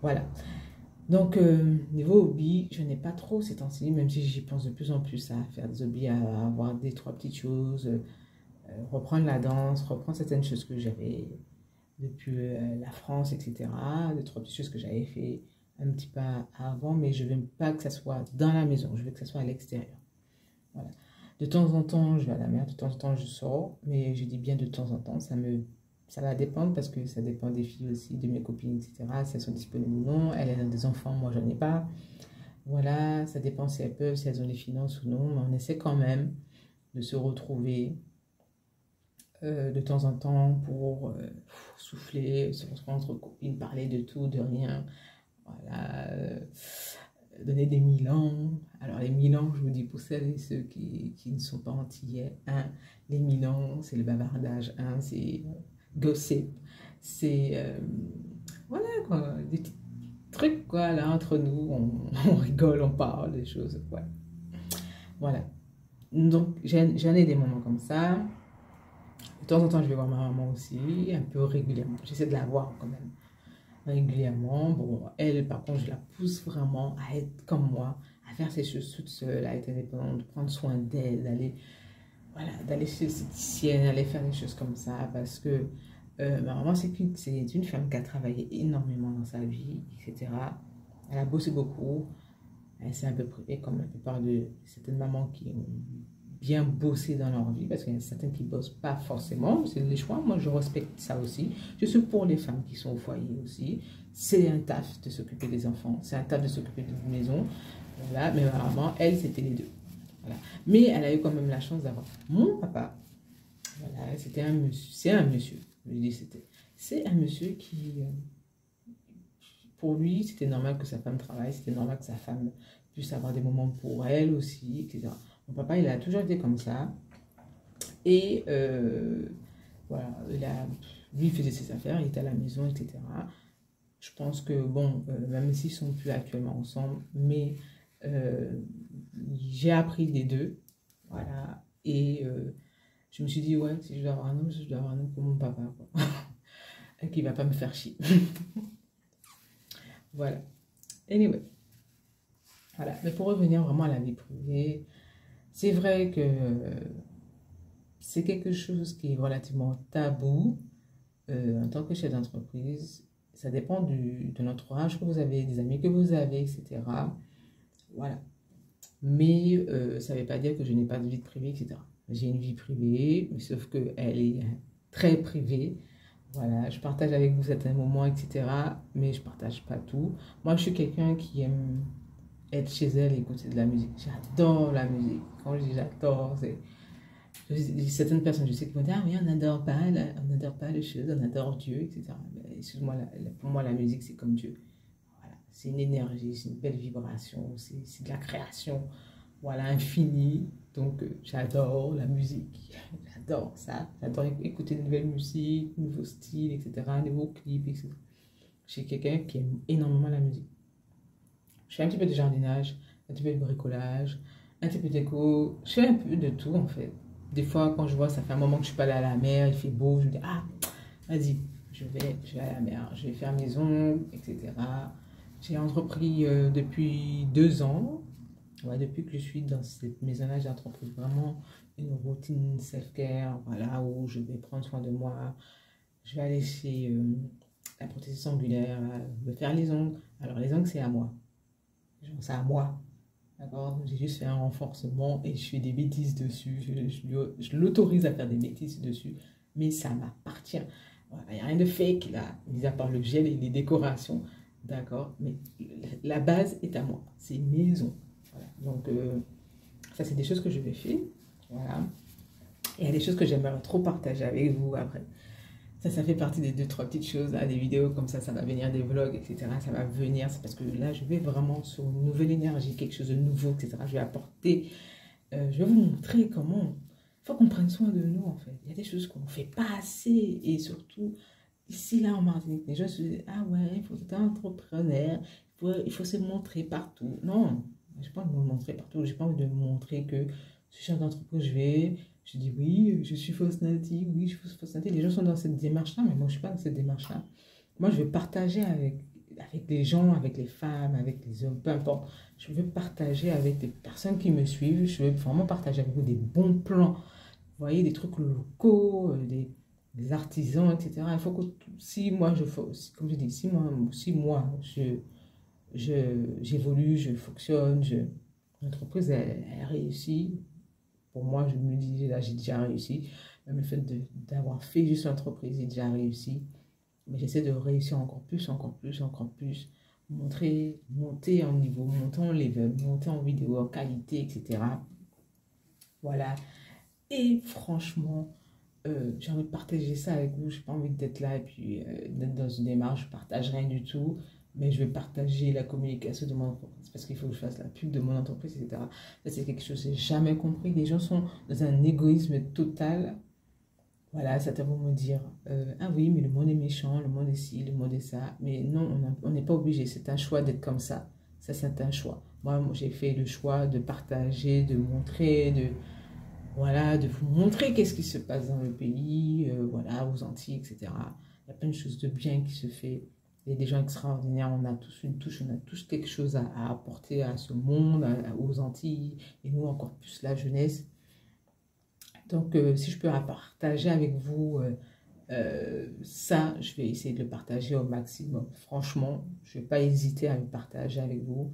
Voilà. Donc, niveau hobby, je n'ai pas trop ces temps-ci, même si j'y pense de plus en plus à faire des hobbies, à avoir des, trois petites choses, reprendre la danse, reprendre certaines choses que j'avais depuis la France, etc. Deux, trois petites choses que j'avais fait un petit peu avant, mais je ne veux pas que ça soit dans la maison, je veux que ça soit à l'extérieur. Voilà. De temps en temps, je vais à la mer, de temps en temps, je sors, mais je dis bien de temps en temps, ça va dépendre parce que ça dépend des filles aussi, de mes copines, etc. Si elles sont disponibles ou non, elles ont des enfants, moi, j'en ai pas. Voilà, ça dépend si elles peuvent, si elles ont les finances ou non, mais on essaie quand même de se retrouver de temps en temps pour souffler, se retrouver entre copines, parler de tout, de rien. Voilà. Donner des 1000 ans. Alors, les 1000 ans, je vous dis pour celles et ceux qui ne sont pas antillais, hein, les 1000 ans, c'est le bavardage, hein, c'est gossip, c'est voilà quoi, des petits trucs quoi, là entre nous, on rigole, on parle des choses, ouais. Voilà. Donc, j'en ai des moments comme ça. De temps en temps, je vais voir ma maman aussi, un peu régulièrement. J'essaie de la voir quand même régulièrement. Bon, elle, par contre, je la pousse vraiment à être comme moi, à faire ses choses toute seule, à être indépendante, de prendre soin d'elle, d'aller chez l'esthéticienne, aller faire des choses comme ça, parce que ma maman, c'est une femme qui a travaillé énormément dans sa vie, etc. Elle a bossé beaucoup. Elle s'est un peu privée, comme la plupart de certaines mamans qui ont bien bossé dans leur vie, parce qu'il y en a certaines qui ne bossent pas forcément, c'est des choix. Moi, je respecte ça aussi. Je suis pour les femmes qui sont au foyer aussi. C'est un taf de s'occuper des enfants, c'est un taf de s'occuper d'une maison. Voilà, mais ma maman, elle, c'était les deux. Voilà. Mais elle a eu quand même la chance d'avoir mon papa. Voilà, c'est un monsieur, je dis c'est un monsieur pour lui, c'était normal que sa femme travaille, c'était normal que sa femme puisse avoir des moments pour elle aussi, etc. Mon papa, il a toujours été comme ça. Et voilà, lui, il faisait ses affaires, il était à la maison, etc. Je pense que, bon, même s'ils sont plus actuellement ensemble, mais euh, j'ai appris des deux. Voilà. Et je me suis dit, ouais, si je dois avoir un homme, je dois avoir un homme comme mon papa, quoi. Et qui va pas me faire chier. Voilà. Anyway. Voilà. Mais pour revenir vraiment à la vie privée, c'est vrai que c'est quelque chose qui est relativement tabou en tant que chef d'entreprise. Ça dépend de notre entourage que vous avez, des amis que vous avez, etc. Voilà. Mais ça ne veut pas dire que je n'ai pas de vie privée, etc. J'ai une vie privée, mais sauf qu'elle est très privée. Voilà, je partage avec vous certains moments, etc. Mais je ne partage pas tout. Moi, je suis quelqu'un qui aime être chez elle et écouter de la musique. J'adore la musique. Quand je dis j'adore, c'est... Certaines personnes, je sais, qui vont dire, ah oui, on n'adore pas les choses, on adore Dieu, etc. Mais excuse-moi, pour moi, la musique, c'est comme Dieu. Voilà. C'est une énergie, c'est une belle vibration, c'est de la création, voilà, infinie. Donc, j'adore la musique, j'adore ça. J'adore écouter de nouvelles musiques, de nouveaux styles, etc., de nouveaux clips, etc. Je suis quelqu'un qui aime énormément la musique. Je fais un petit peu de jardinage, un petit peu de bricolage, un petit peu d'éco. Je fais un peu de tout, en fait. Des fois, quand je vois, ça fait un moment que je suis pas allée à la mer, il fait beau, je me dis, ah, vas-y, je vais à la mer, je vais faire mes ongles, etc. J'ai entrepris depuis 2 ans, ouais, depuis que je suis dans cette maison-là, j'ai entrepris vraiment une routine self-care, voilà, où je vais prendre soin de moi. Je vais aller chez la prothésiste angulaire, me faire les ongles. Alors, les ongles, c'est à moi. Genre, c'est à moi. D'accord? J'ai juste fait un renforcement et je fais des bêtises dessus. Je l'autorise à faire des bêtises dessus, mais ça m'appartient. Voilà, il n'y a rien de fake là, mis à part le gel et les décorations. D'accord? Mais la base est à moi. C'est maison. Voilà. Donc, ça, c'est des choses que je vais faire. Voilà. Et il y a des choses que j'aimerais trop partager avec vous après. Ça fait partie des deux, trois petites choses, là, des vidéos comme ça va venir, des vlogs, etc. Ça va venir, c'est parce que là, je vais vraiment sur une nouvelle énergie, quelque chose de nouveau, etc. Je vais apporter, je vais vous montrer comment il faut qu'on prenne soin de nous, en fait. Il y a des choses qu'on ne fait pas assez, et surtout, ici, là, en Martinique, les gens se disent, ah ouais, il faut être entrepreneur, il faut se montrer partout. Non, je n'ai pas envie de me montrer partout, j'ai pas envie de me montrer que je suis chef d'entreprise, je dis oui, je suis fausse native, oui, je suis fausse native. Les gens sont dans cette démarche-là, mais moi, je ne suis pas dans cette démarche-là. Moi, je veux partager avec les gens, avec les femmes, avec les hommes, peu importe. Je veux partager avec les personnes qui me suivent. Je veux vraiment partager avec vous des bons plans. Vous voyez, des trucs locaux, des artisans, etc. Il faut que, si moi, comme je dis, si moi j'évolue, je fonctionne, l'entreprise, elle réussit. Pour moi, je me dis, là, j'ai déjà réussi. Même le fait d'avoir fait juste l'entreprise, j'ai déjà réussi. Mais j'essaie de réussir encore plus, encore plus, encore plus. Monter en niveau, monter en level, monter en vidéo, en qualité, etc. Voilà. Et franchement, j'ai envie de partager ça avec vous. Je n'ai pas envie d'être là et puis d'être dans une démarche, je ne partage rien du tout. Mais je vais partager la communication de mon entreprise parce qu'il faut que je fasse la pub de mon entreprise, etc. Ça, c'est quelque chose que j'ai jamais compris. Les gens sont dans un égoïsme total. Voilà, certains vont me dire, ah oui, mais le monde est méchant, le monde est ci, le monde est ça. Mais non, on n'est pas obligé. C'est un choix d'être comme ça. Ça, c'est un choix. Moi, j'ai fait le choix de partager, de montrer, voilà, de vous montrer qu'est-ce qui se passe dans le pays, voilà, aux Antilles, etc. Il y a plein de choses de bien qui se fait. Il y a des gens extraordinaires, on a tous une touche, on a tous quelque chose à apporter à ce monde, aux Antilles, et nous encore plus la jeunesse. Donc, si je peux partager avec vous ça, je vais essayer de le partager au maximum. Franchement, je ne vais pas hésiter à le partager avec vous.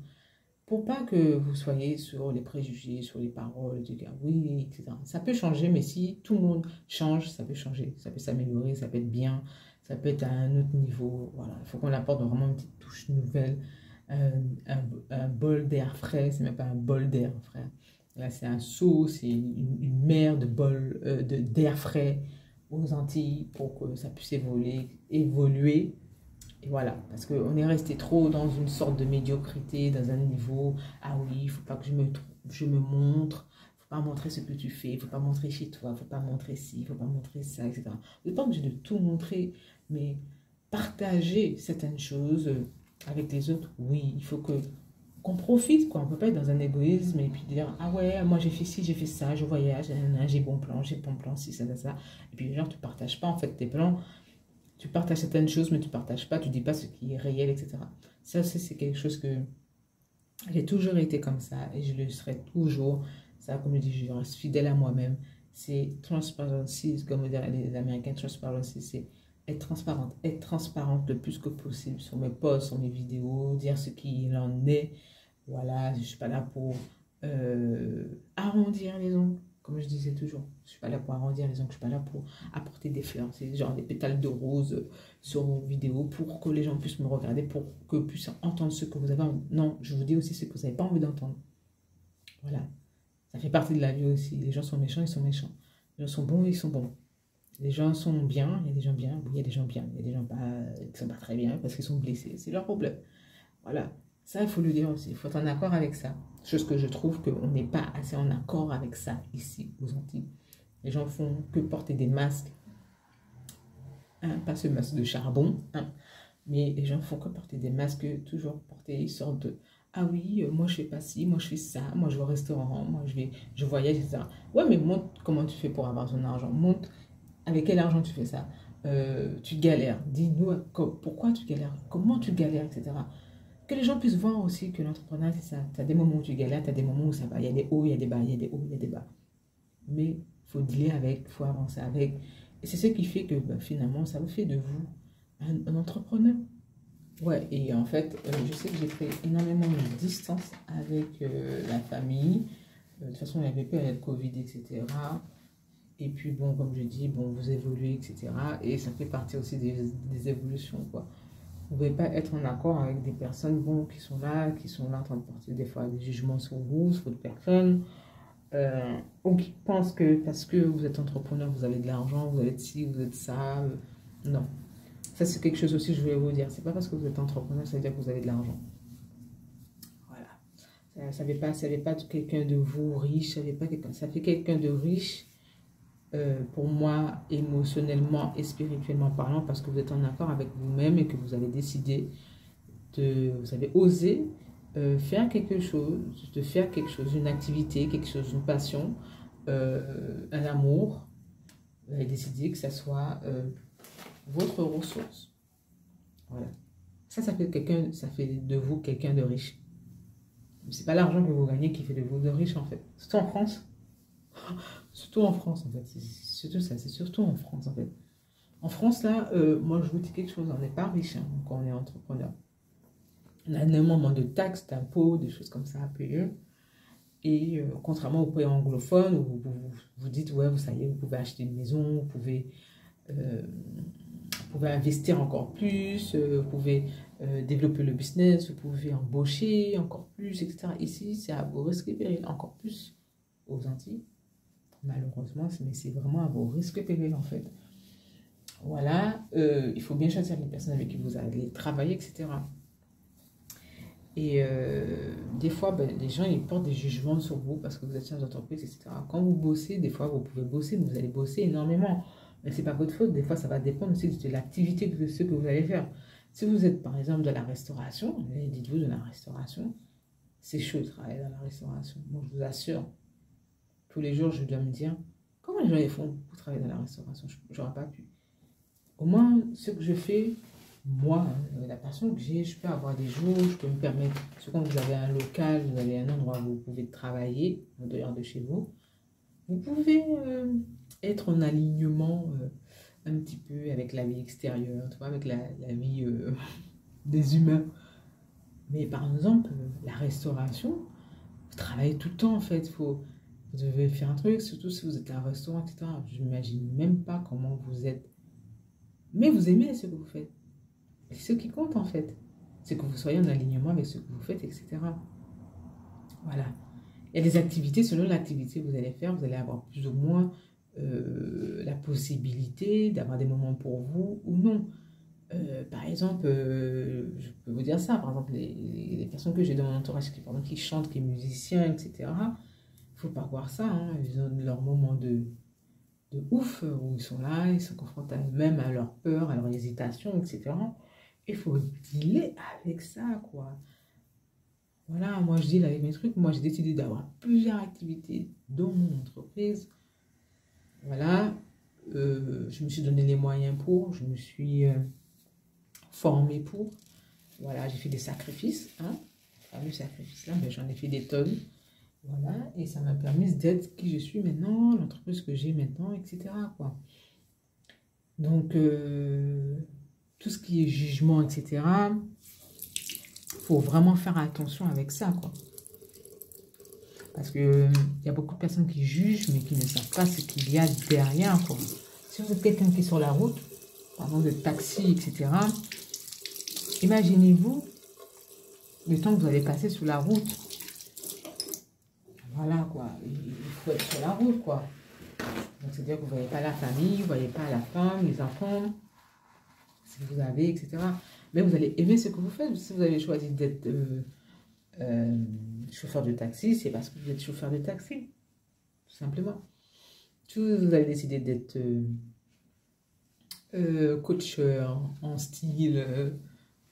Pour pas que vous soyez sur les préjugés, sur les paroles, de dire oui, etc. Ça peut changer, mais si tout le monde change, ça peut changer. Ça peut s'améliorer, ça peut être bien, ça peut être à un autre niveau. Voilà, il faut qu'on apporte vraiment une petite touche nouvelle, un bol d'air frais, c'est même pas un bol d'air frais. Là, c'est un seau, c'est une mer de bol d'air frais aux Antilles pour que ça puisse évoluer Et voilà, parce qu'on est resté trop dans une sorte de médiocrité, dans un niveau, ah oui, il ne faut pas que je me montre, il ne faut pas montrer ce que tu fais, il ne faut pas montrer chez toi, il ne faut pas montrer ci, il ne faut pas montrer ça, etc. Vous n'êtes pas obligé de tout montrer, mais partager certaines choses avec les autres, oui, il faut que qu'on profite, quoi. On ne peut pas être dans un égoïsme et puis dire, ah ouais, moi j'ai fait ci, j'ai fait ça, je voyage, j'ai bon plan, ci, ça. Et puis genre, tu ne partages pas en fait tes plans. Tu partages certaines choses, mais tu ne partages pas, tu ne dis pas ce qui est réel, etc. Ça, c'est quelque chose que j'ai toujours été comme ça et je le serai toujours. Ça, comme je dis, je reste fidèle à moi-même. C'est transparency, comme disent les Américains, transparency, c'est être transparente le plus que possible sur mes posts, sur mes vidéos, dire ce qu'il en est. Voilà, je ne suis pas là pour arrondir les ongles, comme je disais toujours. Je ne suis pas là pour arrondir les ongles, je ne suis pas là pour apporter des fleurs. C'est genre des pétales de rose sur vos vidéos pour que les gens puissent me regarder, pour que puissent entendre ce que vous avez envie. Non, je vous dis aussi ce que vous n'avez pas envie d'entendre. Voilà, ça fait partie de la vie aussi. Les gens sont méchants, ils sont méchants. Les gens sont bons, ils sont bons. Les gens sont bien, il y a des gens bien, oui, il y a des gens bien, il y a des gens pas, qui ne sont pas très bien parce qu'ils sont blessés. C'est leur problème. Voilà. Ça, il faut le dire aussi. Il faut être en accord avec ça. Chose que je trouve qu'on n'est pas assez en accord avec ça ici, aux Antilles. Les gens font que porter des masques. Hein, pas ce masque de charbon. Hein, mais les gens font que porter des masques, toujours porter une sorte de... Ah oui, moi je fais pas ci, moi je fais ça, moi je vais au restaurant, moi je voyage, etc. Ouais, mais montre comment tu fais pour avoir ton argent. Montre avec quel argent tu fais ça. Tu galères. Dis-nous pourquoi tu galères, comment tu galères, etc. Que les gens puissent voir aussi que l'entrepreneuriat, c'est ça. Tu as des moments où tu galères, tu as des moments où ça va. Il y a des hauts, il y a des bas, il y a des hauts, il y a des bas. Mais il faut dealer avec, il faut avancer avec. Et c'est ce qui fait que finalement, ça vous fait de vous un entrepreneur. Ouais, et en fait, je sais que j'ai pris énormément de distance avec la famille. De toute façon, il y avait pas la Covid, etc. Et puis, bon, comme je dis, bon, vous évoluez, etc. Et ça fait partie aussi des évolutions, quoi. Vous ne pouvez pas être en accord avec des personnes bon, qui sont là en train de porter des fois des jugements sur vous, sur d'autres personnes, ou qui pensent que parce que vous êtes entrepreneur, vous avez de l'argent, vous êtes ci, vous êtes ça. Non. Ça, c'est quelque chose aussi que je voulais vous dire. C'est pas parce que vous êtes entrepreneur, ça veut dire que vous avez de l'argent. Voilà. Ça ne fait pas quelqu'un de vous riche, ça fait quelqu'un de riche pour moi, émotionnellement et spirituellement parlant, parce que vous êtes en accord avec vous-même et que vous avez décidé vous avez osé faire quelque chose, une activité, quelque chose, une passion, un amour. Vous avez décidé que ça soit votre ressource. Voilà. Ça fait de vous quelqu'un de riche. C'est pas l'argent que vous gagnez qui fait de vous de riche en fait. Surtout en France. Surtout en France, en fait. C'est surtout ça, c'est surtout en France, en fait. En France, là, moi, je vous dis quelque chose, on n'est pas riche hein, quand on est entrepreneur. On a énormément de taxes, d'impôts, des choses comme ça à payer. Et contrairement aux pays anglophones, où vous dites, ouais, vous savez, vous pouvez acheter une maison, euh, vous pouvez investir encore plus, vous pouvez développer le business, vous pouvez embaucher encore plus, etc. Ici, c'est à vos risques et périls, encore plus aux Antilles. Malheureusement, mais c'est vraiment à vos risques et périls en fait. Voilà, il faut bien choisir les personnes avec qui vous allez travailler, etc. Et des fois, les gens ils portent des jugements sur vous parce que vous êtes chef d'entreprise, etc. Quand vous bossez, des fois vous pouvez bosser, mais vous allez bosser énormément. Mais c'est pas votre faute, des fois ça va dépendre aussi de l'activité de ce que vous allez faire. Si vous êtes par exemple de la restauration, dites-vous de la restauration, c'est chaud de travailler dans la restauration. Moi je vous assure. Tous les jours, je dois me dire, comment les gens font pour travailler dans la restauration? Je n'aurais pas pu. Au moins, ce que je fais, moi, la passion que j'ai, je peux avoir des jours, je peux me permettre, parce quand vous avez un local, vous avez un endroit où vous pouvez travailler, en dehors de chez vous, vous pouvez être en alignement un petit peu avec la vie extérieure, tu vois, avec la vie des humains. Mais par exemple, la restauration, vous travaillez tout le temps en fait, vous devez faire un truc, surtout si vous êtes à un restaurant, etc. Je n'imagine même pas comment vous êtes. Mais vous aimez ce que vous faites. C'est ce qui compte en fait. C'est que vous soyez en alignement avec ce que vous faites, etc. Voilà. Il y a des activités, selon l'activité que vous allez faire, vous allez avoir plus ou moins la possibilité d'avoir des moments pour vous ou non. Par exemple, je peux vous dire ça, par exemple, les personnes que j'ai dans mon entourage qui, par exemple, qui chantent, qui sont musiciens, etc. Il ne faut pas voir ça, hein. Ils ont leur moment de ouf où ils sont là, ils sont confrontés à eux-mêmes, à leur peur, à leur hésitation, etc. Il faut dealer avec ça, quoi. Voilà, moi je deal avec mes trucs. Moi j'ai décidé d'avoir plusieurs activités dans mon entreprise. Voilà, je me suis donné les moyens pour, je me suis formée pour. Voilà, j'ai fait des sacrifices, hein. Le sacrifice là, mais j'en ai fait des tonnes. Voilà, et ça m'a permis d'être qui je suis maintenant, l'entreprise que j'ai maintenant, etc., quoi. Donc, tout ce qui est jugement, etc., faut vraiment faire attention avec ça, quoi. Parce que il y a beaucoup de personnes qui jugent, mais qui ne savent pas ce qu'il y a derrière, quoi. Si vous êtes quelqu'un qui est sur la route, par exemple de taxi, etc., imaginez-vous le temps que vous allez passer sur la route. Voilà, quoi. Il faut être sur la route, quoi. Donc, c'est-à-dire que vous ne voyez pas la famille, vous ne voyez pas la femme, les enfants, si vous avez, etc. Mais vous allez aimer ce que vous faites. Si vous avez choisi d'être chauffeur de taxi, c'est parce que vous êtes chauffeur de taxi, tout simplement. Si vous avez décidé d'être coach en style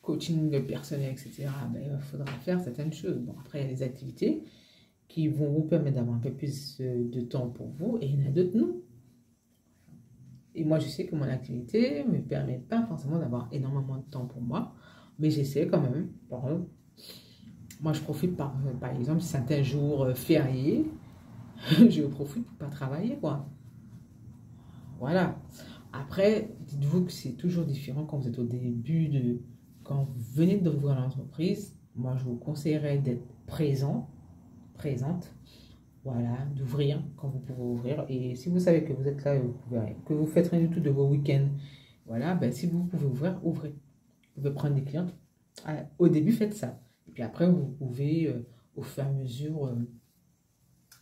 coaching personnel, etc., ben, il faudra faire certaines choses. Bon, après, il y a des activités qui vont vous permettre d'avoir un peu plus de temps pour vous, et il y en a d'autres non. Et moi, je sais que mon activité ne me permet pas forcément d'avoir énormément de temps pour moi, mais j'essaie quand même. Par exemple, moi, je profite par exemple, certains jours fériés, je profite pour ne pas travailler, quoi. Voilà. Après, dites-vous que c'est toujours différent quand vous êtes au début de... Quand vous venez d'ouvrir l'entreprise, moi, je vous conseillerais d'être présente. Voilà, d'ouvrir quand vous pouvez ouvrir. Et si vous savez que vous êtes là, que vous faites rien du tout de vos week-ends, voilà, ben, si vous pouvez ouvrir, ouvrez. Vous pouvez prendre des clients. Au début, faites ça. Et puis après, vous pouvez, au fur et à mesure,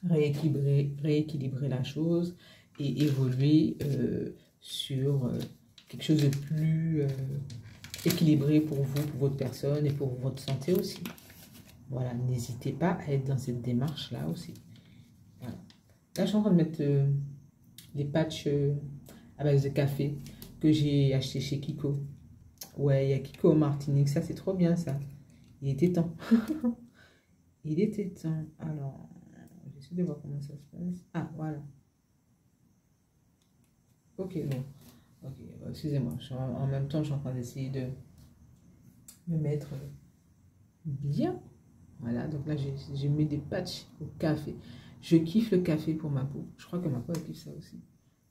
rééquilibrer la chose et évoluer sur quelque chose de plus équilibré pour vous, pour votre personne et pour votre santé aussi. Voilà, n'hésitez pas à être dans cette démarche-là aussi. Voilà. Là, je suis en train de mettre les patchs à base de café que j'ai acheté chez Kiko. Ouais, il y a Kiko en Martinique, ça c'est trop bien ça. Il était temps. Il était temps. Alors, j'essaie de voir comment ça se passe. Ah, voilà. Ok, bon. Ok, excusez-moi. En même temps, je suis en train d'essayer de me mettre bien. Voilà, donc là, j'ai mis des patchs au café. Je kiffe le café pour ma peau. Je crois que ma peau, elle kiffe ça aussi.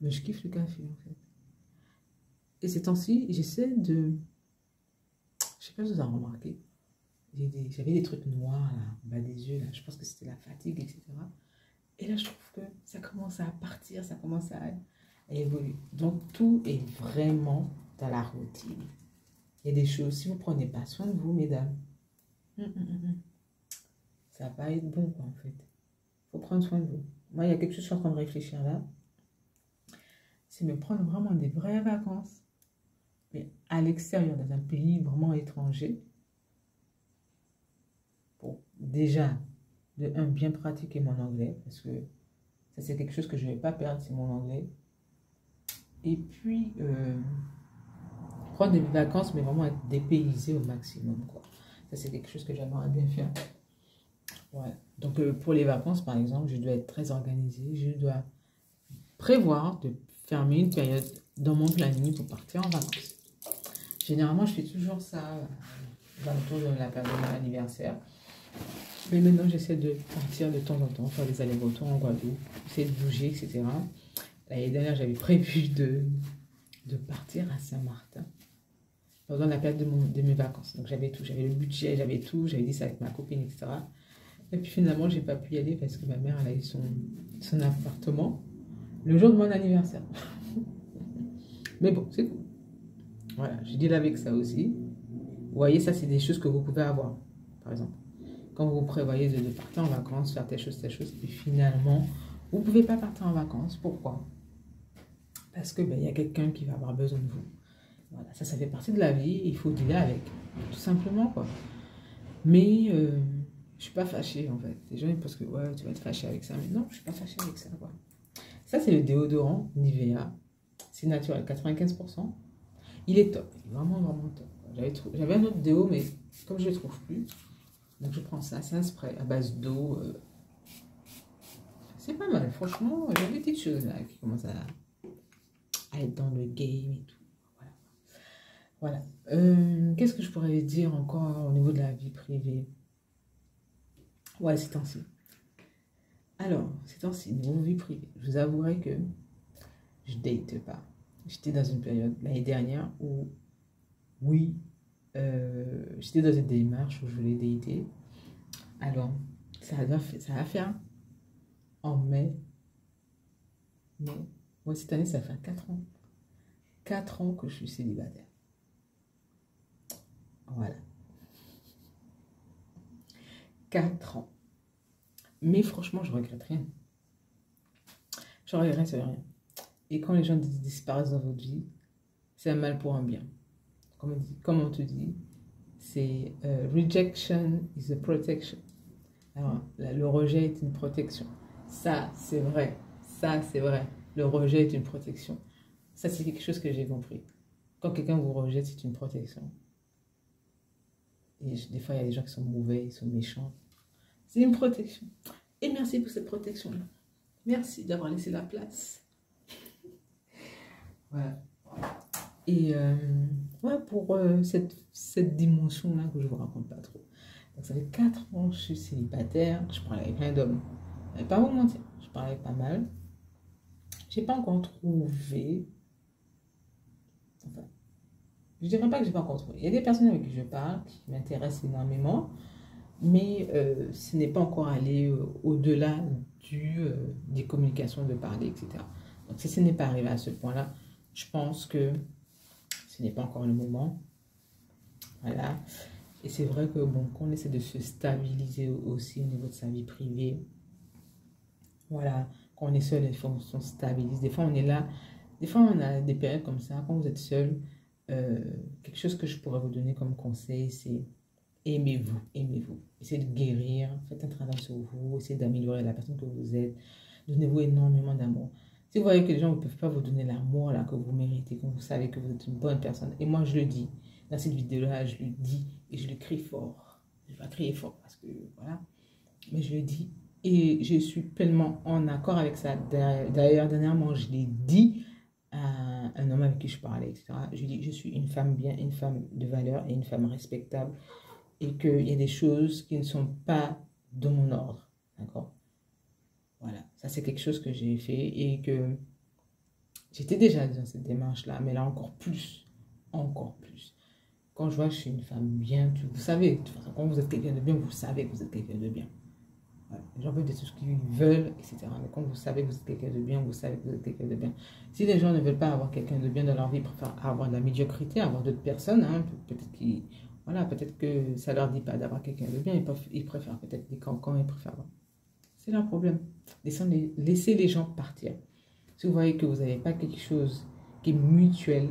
Mais je kiffe le café, en fait. Et ces temps-ci, j'essaie de... Je sais pas si vous avez remarqué. J'avais des trucs noirs, là, en bas des yeux, là. Je pense que c'était la fatigue, etc. Et là, je trouve que ça commence à partir, ça commence à évoluer. Donc, tout est vraiment dans la routine. Il y a des choses, si vous ne prenez pas soin de vous, mesdames, ça va pas être bon, quoi, en fait. Il faut prendre soin de vous. Moi, il y a quelque chose que je suis en train de réfléchir là. C'est me prendre vraiment des vraies vacances. Mais à l'extérieur, dans un pays vraiment étranger. Pour déjà, de un, bien pratiquer mon anglais. Parce que ça, c'est quelque chose que je ne vais pas perdre, c'est mon anglais. Et puis, prendre des vacances, mais vraiment être dépaysé au maximum, quoi. Ça, c'est quelque chose que j'aimerais bien faire. Ouais. Donc, pour les vacances, par exemple, je dois être très organisée. Je dois prévoir de fermer une période dans mon planning pour partir en vacances. Généralement, je fais toujours ça autour de la période de mon anniversaire. Mais maintenant, j'essaie de partir de temps en temps, faire des allers-retours en Guadeloupe, essayer de bouger, etc. L'année dernière, j'avais prévu de partir à Saint-Martin pendant la période de mes vacances. Donc, j'avais tout, j'avais le budget, j'avais tout, j'avais dit ça avec ma copine, etc. Et puis finalement, j'ai pas pu y aller parce que ma mère, elle a eu son appartement le jour de mon anniversaire. Mais bon, c'est cool. Voilà, je deal avec ça aussi. Vous voyez, ça, c'est des choses que vous pouvez avoir, par exemple. Quand vous prévoyez de partir en vacances, faire telle chose, et finalement, vous ne pouvez pas partir en vacances. Pourquoi? Parce que il y a quelqu'un qui va avoir besoin de vous. Voilà, ça fait partie de la vie, il faut dealer avec, tout simplement, quoi. Mais je suis pas fâchée, en fait. Les gens, ils pensent que, ouais, tu vas être fâchée avec ça, mais non, je suis pas fâchée avec ça, quoi. Ça, c'est le déodorant Nivea. C'est naturel, 95%. Il est top, il est vraiment, vraiment top. J'avais un autre déo, mais comme je ne le trouve plus, donc je prends ça. C'est un spray à base d'eau. C'est pas mal, franchement. Il y a des petites choses là qui commencent à être dans le game et tout. Voilà. Qu'est-ce que je pourrais dire encore au niveau de la vie privée? Ouais, ces temps-ci. Alors, ces temps-ci, niveau vie privée, je vous avouerai que je date pas. J'étais dans une période l'année dernière où, oui, j'étais dans une démarche où je voulais dater. Alors, ça va faire en mai. Mais, moi, cette année, ça fait 4 ans. 4 ans que je suis célibataire. Voilà. 4 ans. Mais franchement, je regrette rien. Je regrette rien. Et quand les gens disparaissent dans votre vie, c'est un mal pour un bien. Comme on te dit, c'est rejection is a protection. Alors, le rejet est une protection. Ça, c'est vrai. Ça, c'est vrai. Le rejet est une protection. Ça, c'est quelque chose que j'ai compris. Quand quelqu'un vous rejette, c'est une protection. Et des fois, il y a des gens qui sont mauvais, ils sont méchants. C'est une protection. Et merci pour cette protection-là. Merci d'avoir laissé la place. Voilà. Et ouais, pour cette dimension-là que je ne vous raconte pas trop. Donc, ça fait 4 ans que je suis célibataire. Je parle avec plein d'hommes. Je ne vais pas vous mentir. Je parle avec pas mal. Je n'ai pas encore trouvé. Enfin, je ne dirais pas que je n'ai pas encore trouvé. Il y a des personnes avec qui je parle qui m'intéressent énormément. Mais ce n'est pas encore allé au-delà des communications, de parler, etc. Donc, si ce n'est pas arrivé à ce point-là, je pense que ce n'est pas encore le moment. Voilà. Et c'est vrai que, bon, qu'on essaie de se stabiliser aussi au niveau de sa vie privée. Voilà. Quand on est seul, des fois, on se stabilise. Des fois, on est là. Des fois, on a des périodes comme ça. Quand vous êtes seul, quelque chose que je pourrais vous donner comme conseil, c'est aimez-vous, aimez-vous. Essayez de guérir, faites un travail sur vous, essayez d'améliorer la personne que vous êtes. Donnez-vous énormément d'amour. Si vous voyez que les gens ne peuvent pas vous donner l'amour là que vous méritez, que vous savez que vous êtes une bonne personne, et moi je le dis, dans cette vidéo-là, je le dis et je le crie fort. Je ne vais pas crier fort parce que voilà, mais je le dis et je suis pleinement en accord avec ça. D'ailleurs, dernièrement, je l'ai dit à un homme avec qui je parlais, etc. Je lui dis, je suis une femme bien, une femme de valeur et une femme respectable. Et qu'il y a des choses qui ne sont pas de mon ordre. D'accord? Voilà. Ça, c'est quelque chose que j'ai fait et que j'étais déjà dans cette démarche-là, mais là, encore plus. Encore plus. Quand je vois que je suis une femme bien, vous savez, de toute façon, quand vous êtes quelqu'un de bien, vous savez que vous êtes quelqu'un de bien. Voilà. Les gens peuvent dire tout ce qu'ils veulent, etc. Mais quand vous savez que vous êtes quelqu'un de bien, vous savez que vous êtes quelqu'un de bien. Si les gens ne veulent pas avoir quelqu'un de bien dans leur vie, ils préfèrent avoir de la médiocrité, avoir d'autres personnes, hein, peut-être qu'ils... Voilà, peut-être que ça ne leur dit pas d'avoir quelqu'un de bien, ils préfèrent peut-être des cancans, ils préfèrent. C'est leur problème. Laissez les gens partir. Si vous voyez que vous n'avez pas quelque chose qui est mutuel,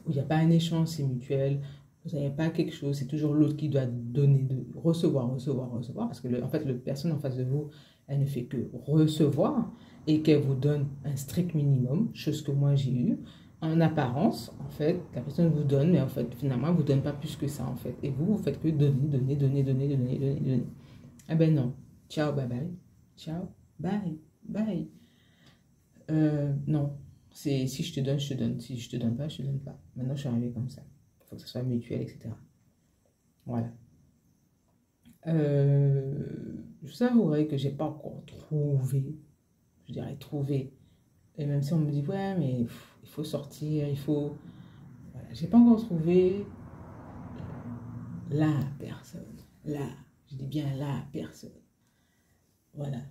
où il n'y a pas un échange, c'est mutuel, vous n'avez pas quelque chose, c'est toujours l'autre qui doit donner, recevoir, parce que en fait, la personne en face de vous, elle ne fait que recevoir et qu'elle vous donne un strict minimum, chose que moi j'ai eu. En apparence, en fait, la personne vous donne, mais en fait, finalement, elle ne vous donne pas plus que ça, en fait. Et vous, vous faites que donner. Ah ben non. Ciao, bye bye. Ciao, bye, bye. Non. C'est si je te donne, je te donne. Si je te donne pas, je te donne pas. Maintenant, je suis arrivée comme ça. Il faut que ce soit mutuel, etc. Voilà. Je vous avouerai que j'ai pas encore trouvé, je dirais trouvé. Et même si on me dit, ouais, mais il faut sortir, il faut... Voilà, j'ai pas encore trouvé la personne. Je dis bien la personne. Voilà.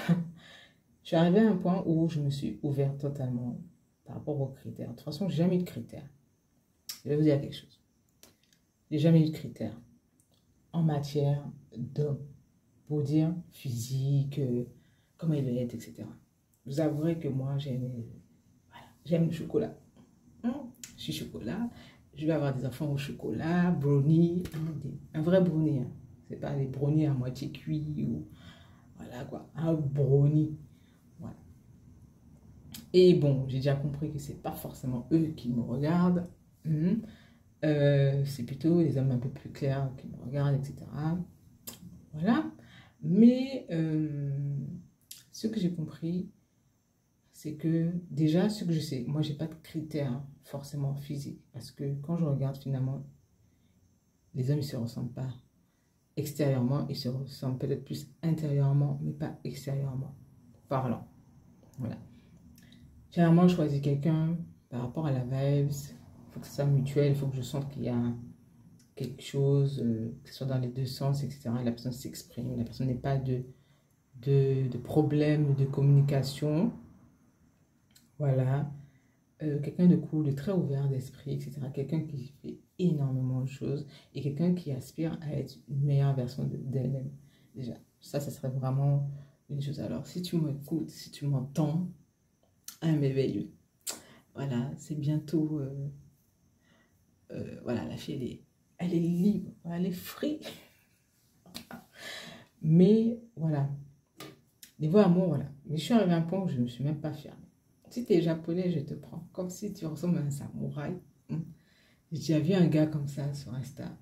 Je suis arrivée à un point où je me suis ouverte totalement par rapport aux critères. De toute façon, j'ai jamais eu de critères. Je vais vous dire quelque chose. J'ai jamais eu de critères en matière d'homme. Pour dire physique, comment il va être, etc. Vous avouerez que moi, j'aime le chocolat. je suis chocolat, je vais avoir des enfants au chocolat, brownie, un vrai brownie, hein. C'est pas les brownies à moitié cuits ou voilà quoi, un brownie. Voilà. Et bon, j'ai déjà compris que c'est pas forcément eux qui me regardent. C'est plutôt les hommes un peu plus clairs qui me regardent, etc. Voilà. Mais ce que j'ai compris, c'est que déjà, ce que je sais, moi, j'ai pas de critères forcément physiques. Parce que quand je regarde finalement, les hommes, ils se ressemblent pas extérieurement, ils se ressemblent peut-être plus intérieurement, mais pas extérieurement parlant. Voilà. Généralement, je choisis quelqu'un par rapport à la vibes. Il faut que ça soit mutuel, il faut que je sente qu'il y a quelque chose, que ce soit dans les deux sens, etc. La personne s'exprime, la personne n'est pas de problème de communication. Voilà. Quelqu'un de cool, de très ouvert d'esprit, etc. Quelqu'un qui fait énormément de choses et quelqu'un qui aspire à être une meilleure version d'elle-même. Déjà, ça serait vraiment une chose. Alors, si tu m'écoutes, si tu m'entends, un merveilleux. Voilà, c'est bientôt... voilà, la fille, elle est libre, elle est free. Mais voilà, niveau amour, voilà. Mais je suis arrivée à un point où je ne me suis même pas fermée. Si tu es japonais, je te prends. Comme si tu ressembles à un samouraï. J'ai déjà vu un gars comme ça sur Insta.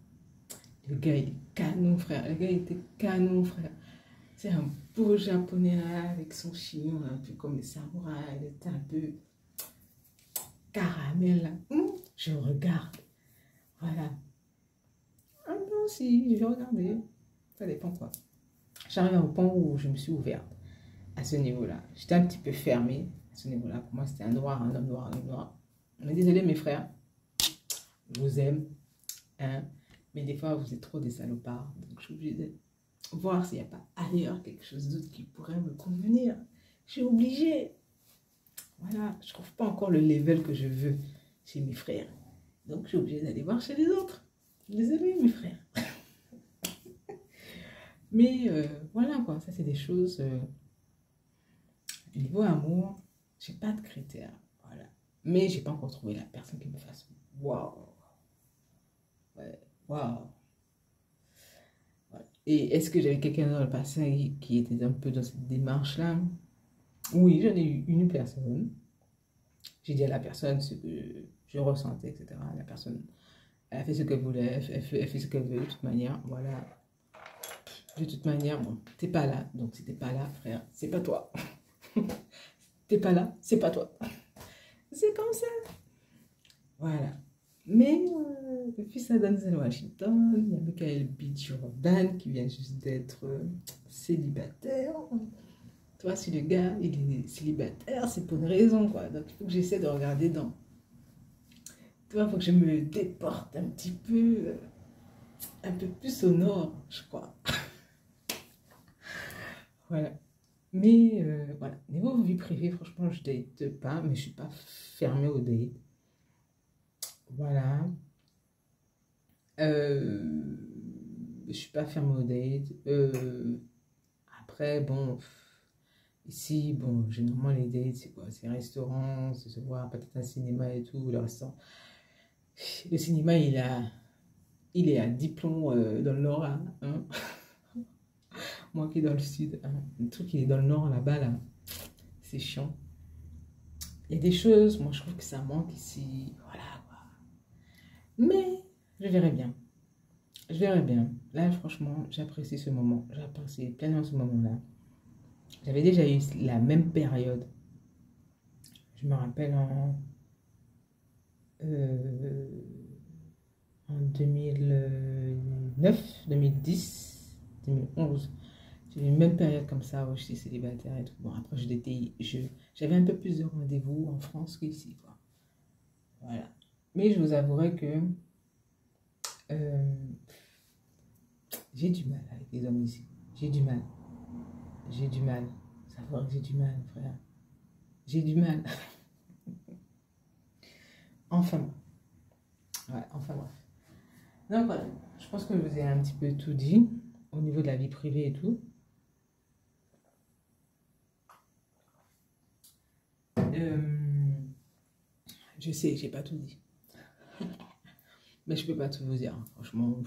Le gars, il est canon, frère. Le gars, il était canon, frère. C'est un beau japonais là, avec son chignon, un peu comme les samouraïs. Il était un peu caramel là. Je regarde. Voilà. Ah non, si, je vais regarder. Ça dépend quoi. J'arrive au point où je me suis ouverte à ce niveau-là. J'étais un petit peu fermée à ce niveau-là. Pour moi, c'était un noir, un homme noir, un homme noir. Mais désolé, mes frères, je vous aime, hein, mais des fois, vous êtes trop des salopards. Donc, je suis obligée de voir s'il n'y a pas ailleurs quelque chose d'autre qui pourrait me convenir. Je suis obligée. Voilà, je ne trouve pas encore le level que je veux chez mes frères. Donc, je suis obligée d'aller voir chez les autres. Désolé, mes frères. Mais voilà, quoi. Ça, c'est des choses... niveau amour, j'ai pas de critères. Voilà. Mais j'ai pas encore trouvé la personne qui me fasse waouh. Ouais, waouh. Voilà. Et est-ce que j'avais quelqu'un dans le passé qui était un peu dans cette démarche-là? Oui, j'en ai eu une personne. J'ai dit à la personne ce que je ressentais, etc. La personne, elle a fait ce qu'elle voulait, elle fait ce qu'elle veut, de toute manière. Voilà. De toute manière, bon, t'es pas là. Donc si t'es pas là, frère, c'est pas toi. T'es pas là, c'est pas toi. C'est comme ça. Voilà. Mais depuis ça, Denzel Washington, il y a Michael B. Jordan qui vient juste d'être célibataire. Toi, si le gars il est célibataire, c'est pour une raison, quoi. Donc il faut que j'essaie de regarder dans. Toi, il faut que je me déporte un peu plus au nord, je crois. Voilà. Mais voilà. Niveau vie privée, franchement, je date pas, mais je suis pas fermée au date. Voilà. Je suis pas fermée au date. Après, bon, ici, bon, généralement, les dates, c'est quoi? C'est restaurant, c'est se voir, peut-être un cinéma et tout. Le restaurant. Le cinéma, il est à 10 plombs dans le nord, là, hein. Moi qui est dans le sud, hein. Le truc, il est dans le nord, là-bas, là. C'est chiant. Il y a des choses, moi, je trouve que ça manque ici. Voilà, quoi. Mais, je verrai bien. Je verrai bien. Là, franchement, j'apprécie ce moment. J'apprécie pleinement ce moment-là. J'avais déjà eu la même période. Je me rappelle euh, en 2009, 2010, 2011. J'ai eu une même période comme ça où j'étais célibataire et tout. Bon, après, j'avais un peu plus de rendez-vous en France qu'ici, quoi. Voilà. Mais je vous avouerai que euh, j'ai du mal avec les hommes ici. J'ai du mal. J'ai du mal. Ça va, j'ai du mal, frère. J'ai du mal. Enfin, ouais, enfin bref. Donc voilà, je pense que je vous ai un petit peu tout dit au niveau de la vie privée et tout. Euh, je sais, j'ai pas tout dit. Mais je peux pas tout vous dire, hein, franchement. De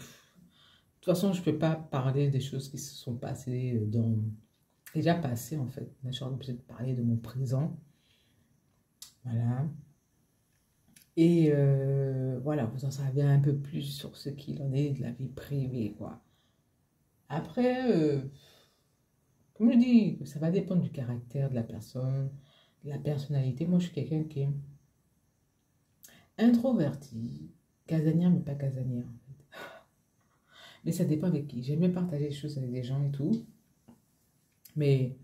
toute façon, je peux pas parler des choses qui se sont passées dans... Déjà passées, en fait. Là, je suis obligée de parler de mon présent. Voilà. Et voilà, vous en savez un peu plus sur ce qu'il en est de la vie privée, quoi. Après, comme je dis, ça va dépendre du caractère de la personne, de la personnalité. Moi, je suis quelqu'un qui est introverti, casanière, mais pas casanière. Mais ça dépend avec qui. J'aime bien partager des choses avec des gens et tout. Mais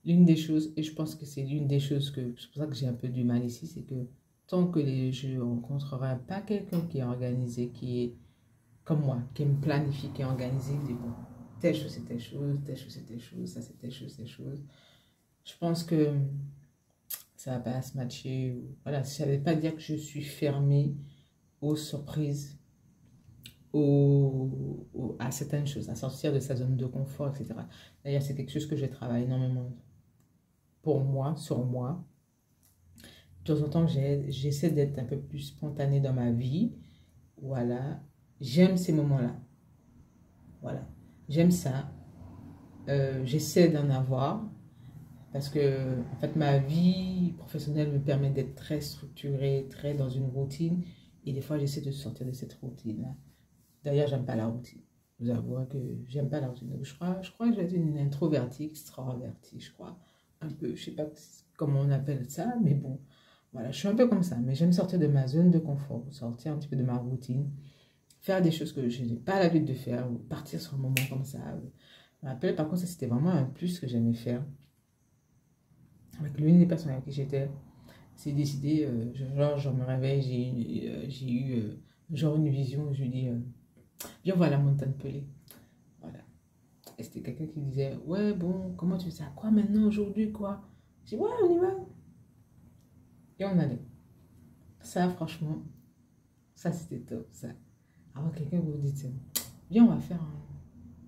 l'une des choses, et je pense que c'est l'une des choses que, c'est pour ça que j'ai un peu du mal ici, c'est que tant que je ne rencontrerai pas quelqu'un qui est organisé, qui est comme moi, qui me planifie, qui est organisé, qui dit bon, telle chose c'est telle chose, telle chose c'est telle chose, ça c'est telle chose. Je pense que ça va pas se matcher. Voilà, ça ne veut pas dire que je suis fermée aux surprises, à certaines choses, à sortir de sa zone de confort, etc. D'ailleurs, c'est quelque chose que je travaille énormément pour moi, sur moi. De temps en temps, j'essaie d'être un peu plus spontanée dans ma vie. Voilà. J'aime ces moments-là. Voilà. J'aime ça. J'essaie d'en avoir. Parce que, en fait, ma vie professionnelle me permet d'être très structurée, très dans une routine. Et des fois, j'essaie de sortir de cette routine-là. D'ailleurs, j'aime pas la routine. Je vous avoue que j'aime pas la routine. Donc, je crois que je vais être une introvertie, extravertie, je crois. Un peu, je sais pas comment on appelle ça, mais bon. Voilà, je suis un peu comme ça. Mais j'aime sortir de ma zone de confort, sortir un petit peu de ma routine, faire des choses que je n'ai pas l'habitude de faire, ou partir sur un moment comme ça. Je me rappelle, par contre, ça, c'était vraiment un plus que j'aimais faire. Avec l'une des personnes avec qui j'étais, c'est décidé, genre, je me réveille, j'ai eu genre une vision, je lui dis, viens voir la montagne Pelée. Voilà. Et c'était quelqu'un qui disait, ouais, bon, comment tu sais à quoi maintenant, aujourd'hui, quoi? J'ai dit, ouais, on y va. Et on allait. Ça, franchement, ça, c'était top, ça. Alors, quelqu'un vous dit, viens, on va faire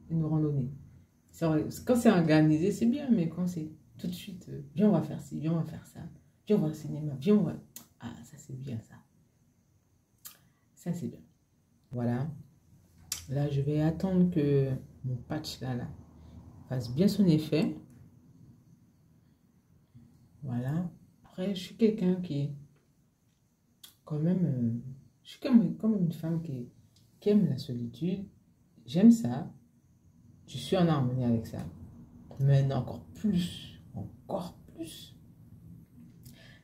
une randonnée. Quand c'est organisé, c'est bien, mais quand c'est tout de suite, viens, on va faire ci, viens, on va faire ça. Viens, on va au cinéma, viens, on va... Ah, ça, c'est bien, ça. Ça, c'est bien. Voilà. Là, je vais attendre que mon patch là fasse bien son effet. Voilà. Après, je suis quelqu'un qui est quand même... je suis comme une femme qui aime la solitude. J'aime ça. Je suis en harmonie avec ça. Mais encore plus. Encore plus.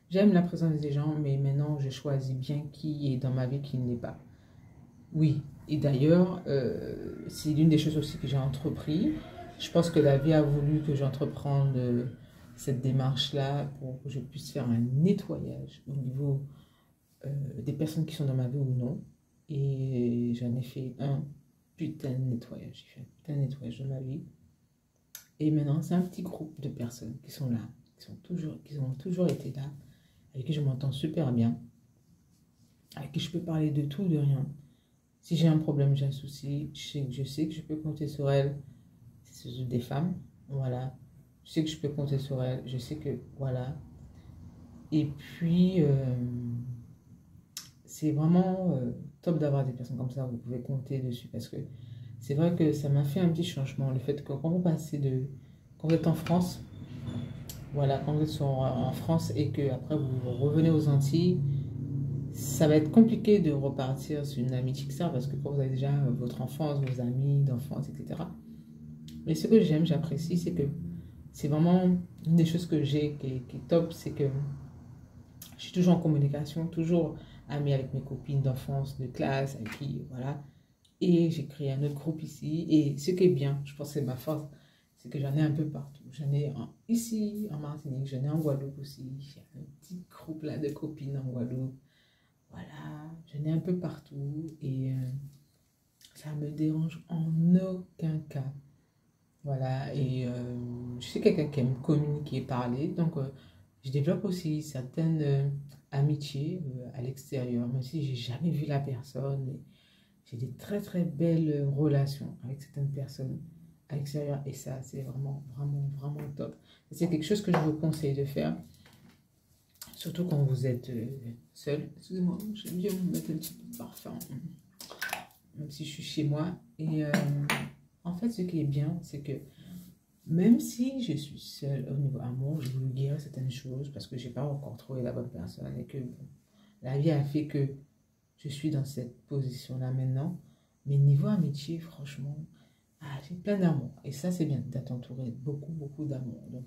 J'aime la présence des gens, mais maintenant, je choisis bien qui est dans ma vie, qui ne l'est pas. Oui. Et d'ailleurs, c'est l'une des choses aussi que j'ai entrepris. Je pense que la vie a voulu que j'entreprenne cette démarche-là pour que je puisse faire un nettoyage au niveau des personnes qui sont dans ma vie ou non. Et j'en ai fait un putain de nettoyage. J'ai fait un putain de nettoyage de ma vie. Et maintenant, c'est un petit groupe de personnes qui sont là, qui ont toujours été là, avec qui je m'entends super bien, avec qui je peux parler de tout, de rien. Si j'ai un problème, j'ai un souci, je sais que je peux compter sur elles. C'est des femmes, voilà. Je sais que je peux compter sur elles, je sais que, voilà. Et puis, c'est vraiment top d'avoir des personnes comme ça, vous pouvez compter dessus, parce que c'est vrai que ça m'a fait un petit changement, le fait que quand vous passez quand vous êtes en France, voilà, quand vous êtes en France et que après vous revenez aux Antilles, ça va être compliqué de repartir sur une amitié que ça, parce que quand vous avez déjà votre enfance, vos amis d'enfance, etc. Mais ce que j'aime, j'apprécie, c'est que c'est vraiment une des choses que j'ai qui est top, c'est que je suis toujours en communication, toujours amie avec mes copines d'enfance, de classe, avec qui, voilà. Et j'ai créé un autre groupe ici. Et ce qui est bien, je pense que c'est ma force, c'est que j'en ai un peu partout. Ici, en Martinique, j'en ai en Guadeloupe aussi. J'ai un petit groupe là de copines en Guadeloupe. Voilà, j'en ai un peu partout. Et ça me dérange en aucun cas. Voilà, et je suis quelqu'un qui aime communiquer, parler. Donc, je développe aussi certaines amitiés à l'extérieur, même si j'ai jamais vu la personne. Mais j'ai des très très belles relations avec certaines personnes à l'extérieur et ça, c'est vraiment, vraiment, vraiment top. C'est quelque chose que je vous conseille de faire, surtout quand vous êtes seul. Excusez-moi, j'aime bien me mettre un petit peu de parfum. même si je suis chez moi. Et en fait, ce qui est bien, c'est que même si je suis seule au niveau amour, je veux guérir certaines choses parce que j'ai pas encore trouvé la bonne personne et que bon, la vie a fait que je suis dans cette position-là maintenant. Mais niveau amitié, franchement, j'ai plein d'amour. Et ça, c'est bien d'être entouré de beaucoup, beaucoup d'amour. Donc,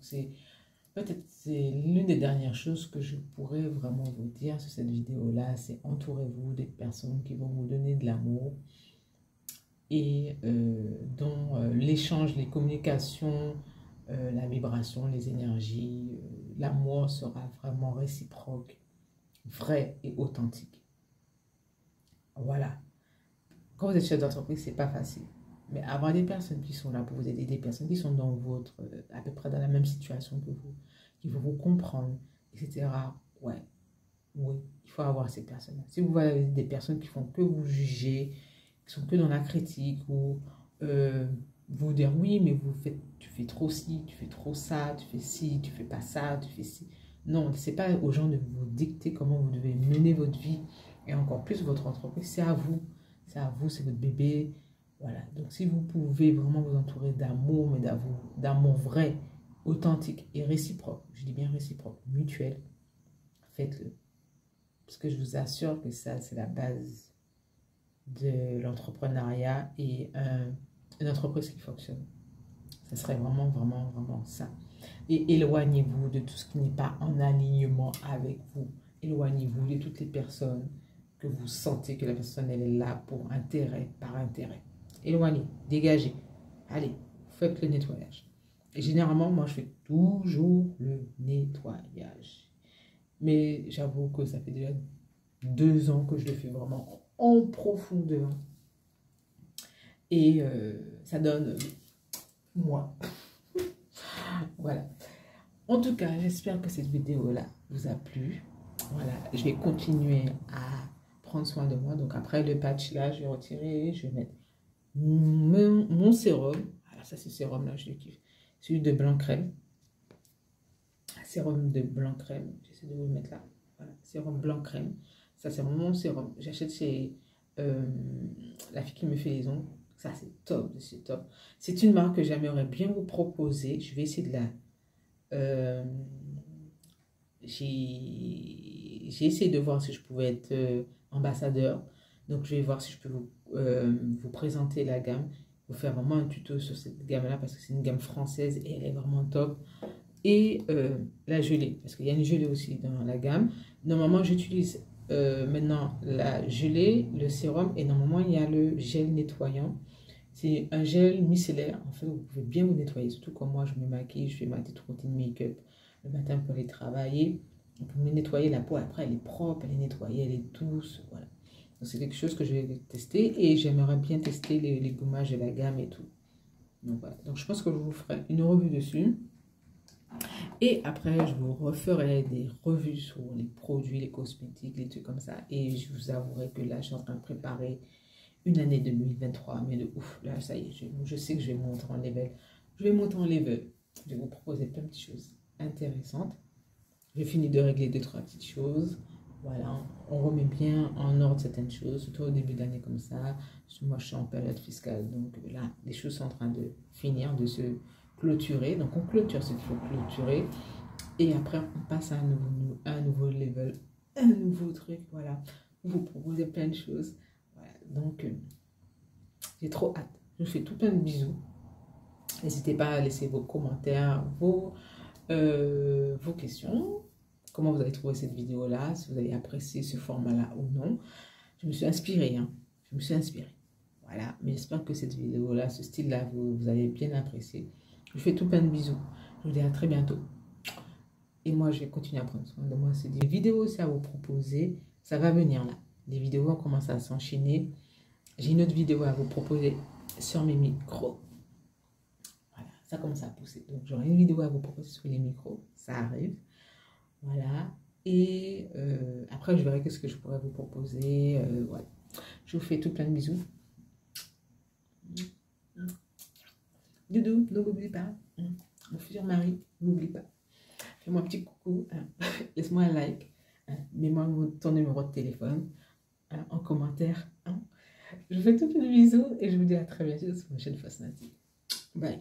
peut-être c'est l'une des dernières choses que je pourrais vraiment vous dire sur cette vidéo-là. C'est entourez-vous des personnes qui vont vous donner de l'amour et dont l'échange, les communications, la vibration, les énergies, l'amour sera vraiment réciproque, vrai et authentique. Voilà. Quand vous êtes chef d'entreprise, c'est pas facile. Mais avoir des personnes qui sont là pour vous aider, des personnes qui sont dans à peu près dans la même situation que vous, qui vont vous comprendre, etc. Ouais, oui, il faut avoir ces personnes-là. Si vous voyez des personnes qui font que vous juger, qui sont que dans la critique, ou vous dire oui, mais tu fais trop ci, tu fais trop ça, tu fais ci, tu fais pas ça, tu fais ci. Non, c'est pas aux gens de vous dicter comment vous devez mener votre vie et encore plus votre entreprise. C'est à vous. C'est à vous, c'est votre bébé. Voilà. Donc, si vous pouvez vraiment vous entourer d'amour, mais d'amour vrai, authentique et réciproque, je dis bien réciproque, mutuel, faites-le. Parce que je vous assure que ça, c'est la base de l'entrepreneuriat et une entreprise qui fonctionne. Ça serait vraiment, vraiment, vraiment ça. Et éloignez-vous de tout ce qui n'est pas en alignement avec vous. Éloignez-vous de toutes les personnes que vous sentez que la personne elle est là pour intérêt, par intérêt. Éloignez, dégagez. Allez, faites le nettoyage. Et généralement, moi, je fais toujours le nettoyage. Mais j'avoue que ça fait déjà 2 ans que je le fais vraiment en profondeur. Et ça donne moi. Voilà. En tout cas, j'espère que cette vidéo-là vous a plu. Voilà, je vais continuer à prendre soin de moi. Donc après le patch là, je vais retirer, je vais mettre mon sérum. Alors ça, c'est sérum là, je le kiffe. Celui de blanc crème. Sérum de blanc crème. J'essaie de vous le mettre là. Voilà, sérum blanc crème. Ça, c'est mon sérum. J'achète chez la fille qui me fait les ongles. Ça, c'est top, c'est top. C'est une marque que j'aimerais bien vous proposer. Je vais essayer de la... j'ai essayé de voir si je pouvais être ambassadeur. Donc, je vais voir si je peux vous présenter la gamme, vous faire vraiment un tuto sur cette gamme-là parce que c'est une gamme française et elle est vraiment top. Et la gelée, parce qu'il y a une gelée aussi dans la gamme. Normalement, j'utilise maintenant la gelée, le sérum et normalement, il y a le gel nettoyant. C'est un gel micellaire. En fait, vous pouvez bien vous nettoyer. Surtout comme moi, je me maquille, je fais ma petite routine make-up le matin pour aller travailler. Vous pouvez nettoyer la peau. Après, elle est propre, elle est nettoyée, elle est douce. Voilà. Donc, c'est quelque chose que je vais tester. Et j'aimerais bien tester les gommages de la gamme et tout. Donc, voilà. Donc, je pense que je vous ferai une revue dessus. Et après, je vous referai des revues sur les produits, les cosmétiques, les trucs comme ça. Et je vous avouerai que là, je suis en train de préparer une année 2023, mais de ouf, là, ça y est, je sais que je vais monter en level. Je vais monter en level. Je vais vous proposer plein de petites choses intéressantes. J'ai fini de régler 2-3 petites choses. Voilà, on remet bien en ordre certaines choses, surtout au début d'année comme ça. Moi, je suis en période fiscale, donc là, les choses sont en train de finir, de se clôturer. Donc, on clôture ce qu'il faut clôturer. Et après, on passe à un nouveau level, un nouveau truc. Voilà, on vous propose plein de choses. Donc, j'ai trop hâte. Je vous fais tout plein de bisous. N'hésitez pas à laisser vos commentaires, vos questions. Comment vous avez trouvé cette vidéo-là, si vous avez apprécié ce format-là ou non. Je me suis inspirée, hein. Je me suis inspirée. Voilà, mais j'espère que cette vidéo-là, ce style-là, vous avez bien apprécié. Je vous fais tout plein de bisous. Je vous dis à très bientôt. Et moi, je vais continuer à prendre soin de moi. C'est des vidéos aussi à vous proposer. Ça va venir là. Les vidéos vont commencer à s'enchaîner. J'ai une autre vidéo à vous proposer sur mes micros. Voilà, ça commence à pousser. Donc, j'aurai une vidéo à vous proposer sur les micros. Ça arrive. Voilà. Et après, je verrai qu'est-ce que je pourrais vous proposer. Voilà. Je vous fais tout plein de bisous. Doudou, ne m'oublie pas. Mon futur mari, n'oublie pas. Fais-moi un petit coucou. Laisse-moi un like. Mets-moi ton numéro de téléphone en commentaire. Je vous fais tout plein de bisous et je vous dis à très bientôt sur la prochaine fois, Snati. Bye.